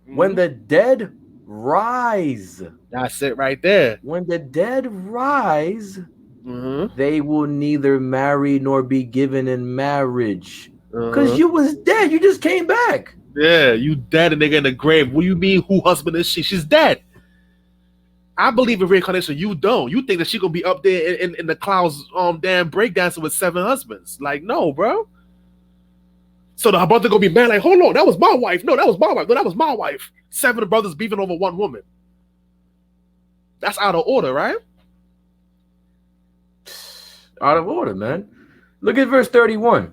When the dead rise. That's it right there. When the dead rise, Mm-hmm. they will neither marry nor be given in marriage. Because Uh-huh. you was dead. You just came back. Yeah, you dead and nigga in the grave. What do you mean who husband is she? She's dead. I believe in reincarnation. You don't. You think that she gonna be up there in the clouds damn breakdancing with 7 husbands. Like, no, bro. So the brother gonna be mad, like, hold on, that was my wife. No, that was my wife. No, that was my wife. 7 brothers beefing over 1 woman. That's out of order, right? Out of order, man. Look at verse 31.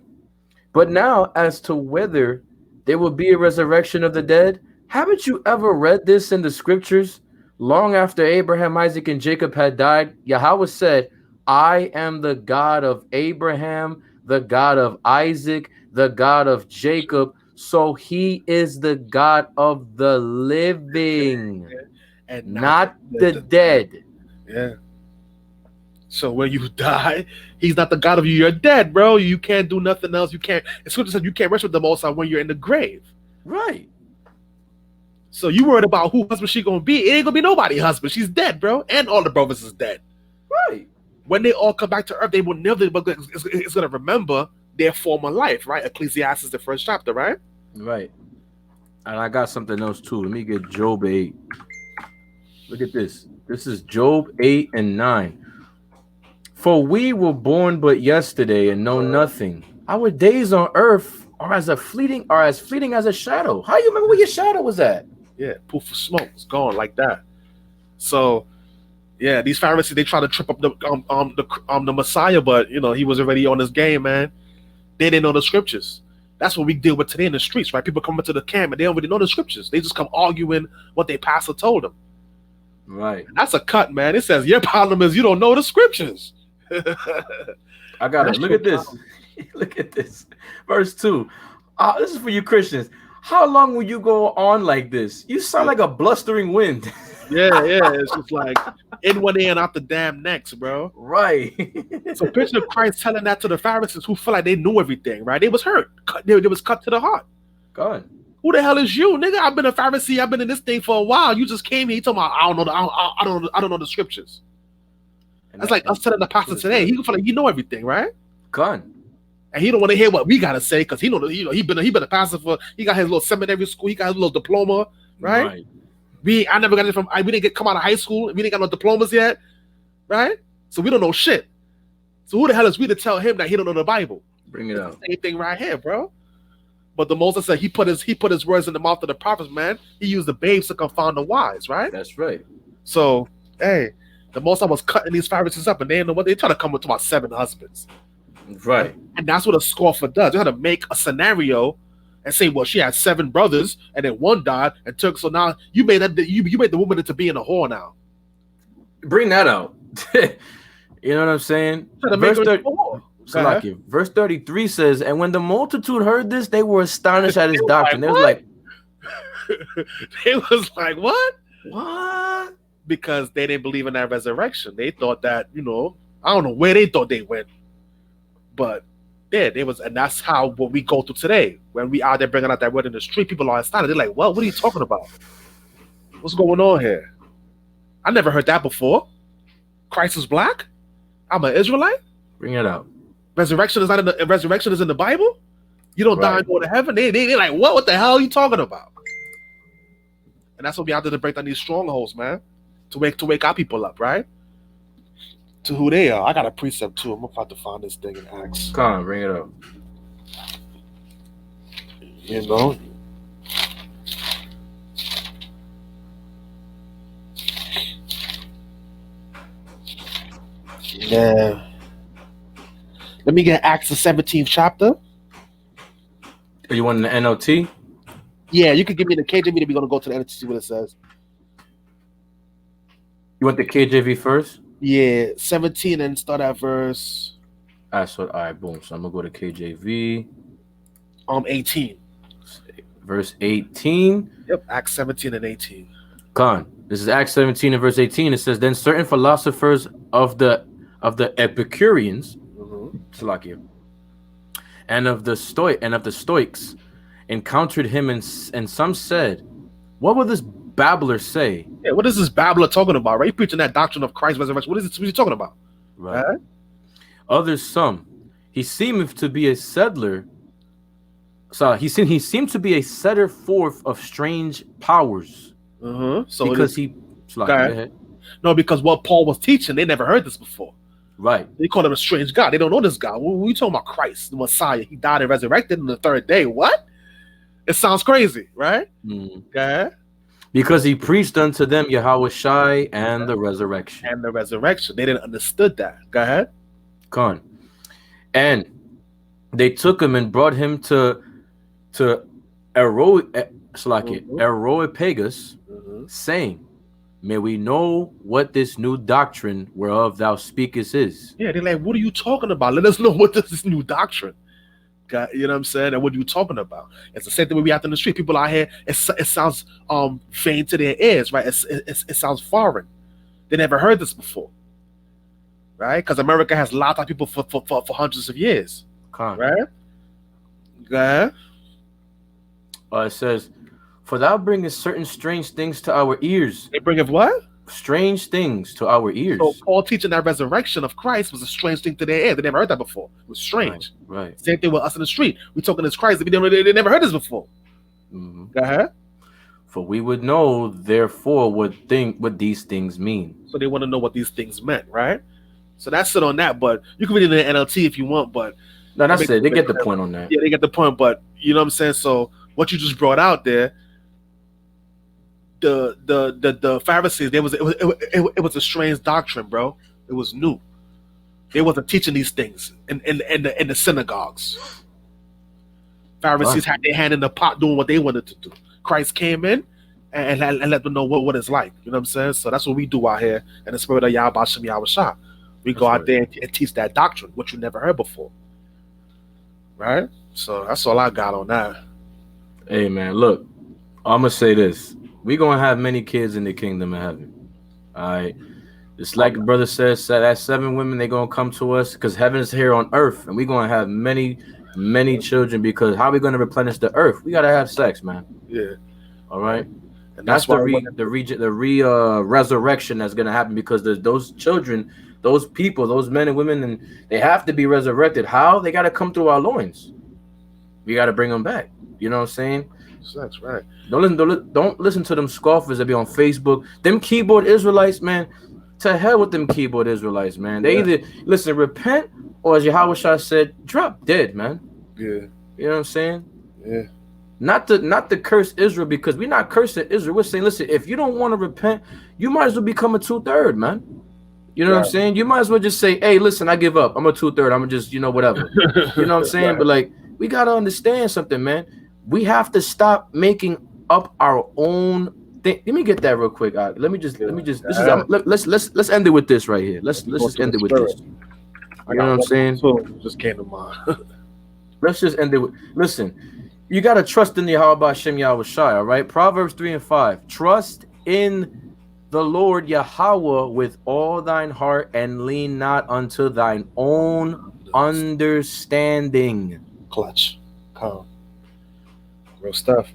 But now, as to whether there will be a resurrection of the dead, haven't you ever read this in the scriptures? Long after Abraham, Isaac, and Jacob had died, Yahweh said, I am the God of Abraham, the God of Isaac, the God of Jacob. So he is the God of the living, And not the dead. Yeah. So when you die, he's not the God of you. You're dead, bro. You can't do nothing else. You can't. The scripture says you can't rest with the Most High when you're in the grave. Right. So you worried about who husband she gonna be? It ain't gonna be nobody husband. She's dead, bro, and all the brothers is dead. Right. When they all come back to earth, they will never. But it's gonna remember their former life, right? Ecclesiastes, the 1st chapter, right? Right. And I got something else too. Let me get Job 8. Look at this. This is Job 8 and 9. For we were born but yesterday and know nothing. Our days on earth are as fleeting as a shadow. How you remember where your shadow was at? Yeah, poof of smoke, it's gone like that. So, yeah, these Pharisees, they try to trip up the Messiah, but you know he was already on his game, man. They didn't know the scriptures. That's what we deal with today in the streets, right? People come into the camp and they don't really know the scriptures. They just come arguing what their pastor told them. Right. That's a cut, man. It says your problem is you don't know the scriptures. I got it. That's Look your at this. Look at this. Verse 2. This is for you Christians. How long will you go on like this? You sound like a blustering wind. Yeah. It's just like in one ear and out the damn next, bro. Right. So picture Christ telling that to the Pharisees who feel like they knew everything, right? They was hurt. They was cut to the heart. God. Who the hell is you, nigga? I've been a Pharisee. I've been in this thing for a while. You just came here. You talking about I don't know the scriptures. That's like us telling the pastor today. He feel like you know everything, right? God. And he don't want to hear what we gotta say because he he been a pastor for. He got his little seminary school. He got his little diploma, right? I never got it from. We didn't come out of high school. We didn't got no diplomas yet, right? So we don't know shit. So who the hell is we to tell him that he don't know the Bible? Bring it It's out. the same thing right here, bro. But the Moses said he put his words in the mouth of the prophets, man. He used the babes to confound the wise, right? That's right. So Hey, the Most High was cutting these Pharisees up, and they didn't know what they trying to come with about 7 husbands. Right. And that's what a scoffer does. They try to make a scenario and say, well, she had 7 brothers, and then one died and took. So now you made the woman into being a whore now. Bring that out. You know what I'm saying? Trying to make her into a whore. Salaki, verse 33 says, and when the multitude heard this, they were astonished at his doctrine. They was like, it was like, what? what? Because they didn't believe in that resurrection. They thought that, I don't know where they thought they went. But yeah, they was, and that's how what we go through today. When we out there bringing out that word in the street, people are astonished. They're like, well, what are you talking about? What's going on here? I never heard that before. Christ is black? I'm an Israelite? Bring it out. Resurrection is in the Bible? You don't die Right. and go to heaven? They like, what the hell are you talking about? And that's what we have to break down these strongholds, man. To wake our people up, right? To who they are. I got a precept too. I'm about to find this thing in Acts. Come on, bring it up. You know? Yeah. Let me get Acts the 17th chapter. Are you wanting the NLT? Yeah, you can give me the KJV, then we're gonna go to the end to see what it says. You want the KJV first? Yeah, 17 and start at verse All right, boom. So I'm gonna go to KJV, 18. verse 18. Yep, Acts 17 and 18. Con. This is Acts 17 and verse 18. It says, then certain philosophers of the Epicureans, Salakia, and of the Stoics encountered him, and some said, what will this babbler say? Yeah, what is this babbler talking about? Right? He preaching that doctrine of Christ's resurrection. What is he talking about? Right. Right? Others some. He seemed to be a settler. So he seemed to be a setter forth of strange powers. So Because he Go ahead. No, because what Paul was teaching, they never heard this before. Right. They call him a strange God. They don't know this God. What are you talking about? Christ, the Messiah. He died and resurrected on the 3rd day. What? It sounds crazy, right? Okay. Because he preached unto them Yahweh Shai and the resurrection. And the resurrection. They didn't understood that. Go ahead. Con. And they took him and brought him to Areopagus, saying, may we know what this new doctrine whereof thou speakest is. Yeah, they're like, what are you talking about? Let us know what this new doctrine. You know what I'm saying? And what are you talking about? It's the same thing when we out in the street. People out here, it sounds vain to their ears, right? It sounds foreign. They never heard this before, right? Because America has locked out people for hundreds of years, Con. right? Yeah. It says, for thou bringest certain strange things to our ears. They bring of what? Strange things to our ears. So Paul teaching that resurrection of Christ was a strange thing to their ear. They never heard that before. It was strange. Right. Same thing with us in the street. We talking this Christ. They never heard this before. Go ahead. For we would know, therefore, what these things mean. So they want to know what these things meant, right? So that's it on that. But you can read it in the NLT if you want. But no, that's it. They get the point on that. Yeah, they get the point. But you know what I'm saying. So what you just brought out there, the Pharisees, it was a strange doctrine, bro. It was new. They wasn't teaching these things in the synagogues. Pharisees had their hand in the pot doing what they wanted to do. Christ came in and let them know what it's like. You know what I'm saying? So that's what we do out here in the spirit of Yahweh Shem Yahweh Shah. We go out there and teach that doctrine, what you never heard before. Right? So that's all I got on that. Hey, man, look, I'm going to say this. We're going to have many kids in the kingdom of heaven. All right? Just like the brother says, that 7 women, they're going to come to us because heaven is here on earth. And we're going to have many children, because how are we going to replenish the earth? We got to have sex, man. Yeah. All right? And that's the resurrection that's going to happen, because those children, those people, those men and women, and they have to be resurrected. How? They got to come through our loins. We got to bring them back. You know what I'm saying? That's right. Don't listen to them scoffers that be on Facebook. Them keyboard Israelites, man. To hell with them keyboard Israelites, man. They either repent, or as Yahweh Shah said, drop dead, man. Yeah. You know what I'm saying? Yeah. Not to curse Israel, because we're not cursing Israel. We're saying, listen, if you don't want to repent, you might as well become a 2/3, man. You know what I'm Right. saying? You might as well just say, hey, listen, I give up. I'm a 2/3. I'm gonna just, whatever. You know what I'm saying? Right. But like, we gotta understand something, man. We have to stop making up our own thing. Let me get that real quick. Let me just. This is. Let's end it with this right here. Let's Go just to end the it with spirit. this. I You know got what I'm one saying? too, just came to mind. Let's just end it with. Listen, you gotta trust in Yahweh Hashem Yahweh Shai. All right. Proverbs 3:5. Trust in the Lord Yahweh with all thine heart, and lean not unto thine own understanding. Clutch. Calm. Real stuff.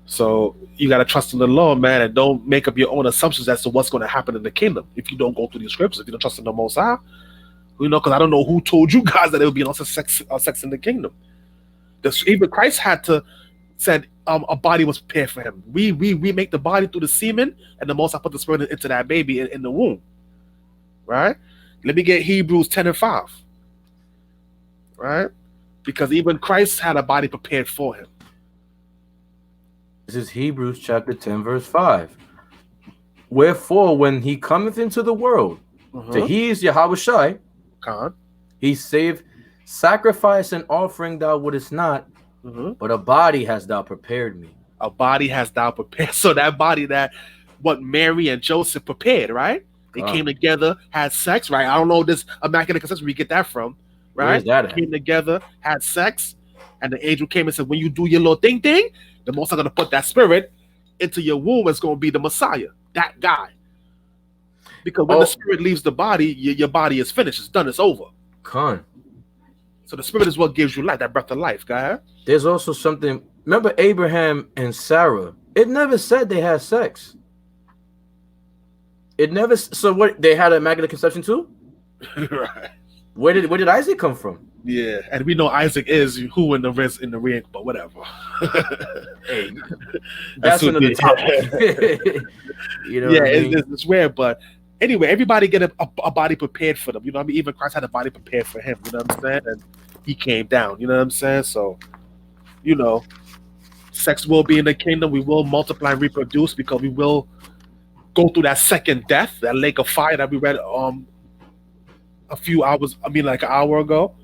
So you gotta trust in the Lord, man, and don't make up your own assumptions as to what's going to happen in the kingdom. If you don't go through these scriptures, if you don't trust in the Most High, because I don't know who told you guys that it would be no sex in the kingdom. Even Christ had to said a body was prepared for him. We make the body through the semen, and the Most High put the spirit into that baby in the womb. Right? Let me get Hebrews 10:5. Right? Because even Christ had a body prepared for him. This is Hebrews chapter 10, verse 5. Wherefore, when he cometh into the world, to he is Yahweh Shai, he saved sacrifice and offering thou wouldest not, but a body hast thou prepared me. A body has thou prepared. So that body that what Mary and Joseph prepared, right? They came together, had sex, right? I don't know this immaculate conception where you get that from, right? Where's that at? Came together, had sex, and the angel came and said, when you do your little thing, the Most High going to put that spirit into your womb. It's going to be the Messiah, that guy. Because when the spirit leaves the body, your body is finished. It's done. It's over. So the spirit is what gives you life, that breath of life, guy. There's also something. Remember Abraham and Sarah? It never said they had sex. It never. So what? They had an immaculate conception too? Right. Where did Isaac come from? Yeah, and we know Isaac is who in the ring, but whatever. Hey, that's another topic. You know, yeah, what I mean? it's weird, but anyway, everybody get a body prepared for them. You know what I mean? Even Christ had a body prepared for him. You know what I'm saying? And he came down. You know what I'm saying? So, sex will be in the kingdom. We will multiply and reproduce because we will go through that second death, that lake of fire that we read like an hour ago.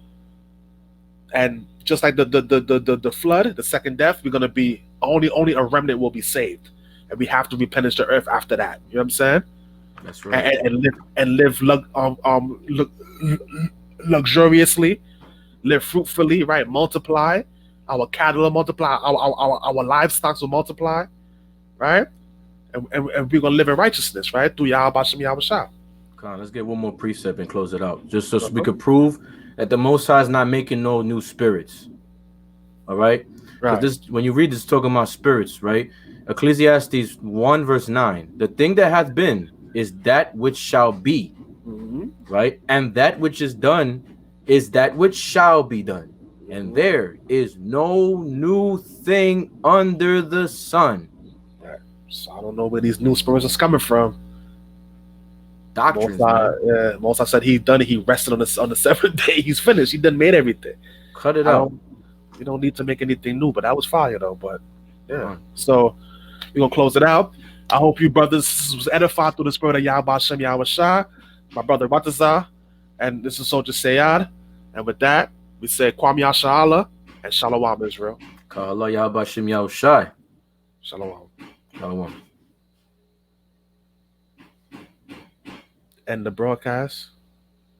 And just like the flood, the second death, we're gonna be only a remnant will be saved, and we have to replenish the earth after that. You know what I'm saying? That's right. And live luxuriously, live fruitfully, right? Multiply, our cattle will multiply, our livestock will multiply, right? And we're gonna live in righteousness, right? Through Yahweh Shem Yahweh Shah. Come on, let's get one more precept and close it out, just so we could prove that the Most High is not making no new spirits. All right? Right. This, when you read this, talking about spirits, right? Ecclesiastes 1 verse 9. The thing that hath been is that which shall be, right? And that which is done is that which shall be done. And there is no new thing under the sun. So I don't know where these new spirits are coming from. Doctrines, Most I said he done it. He rested on the seventh day. He's finished. He done made everything. Cut it out. You don't need to make anything new. But that was fire though. But yeah. So we're gonna close it out. I hope you brothers was edified through the spirit of Yahweh Shem Yahweh Shah, my brother Ratazah, and this is Soldier Sayad. And with that, we say Kwam Yashala and Shalom Israel. Ka'Allah Yahweh Shem Yahweh Shai. Shalom. Shalom. End the broadcast.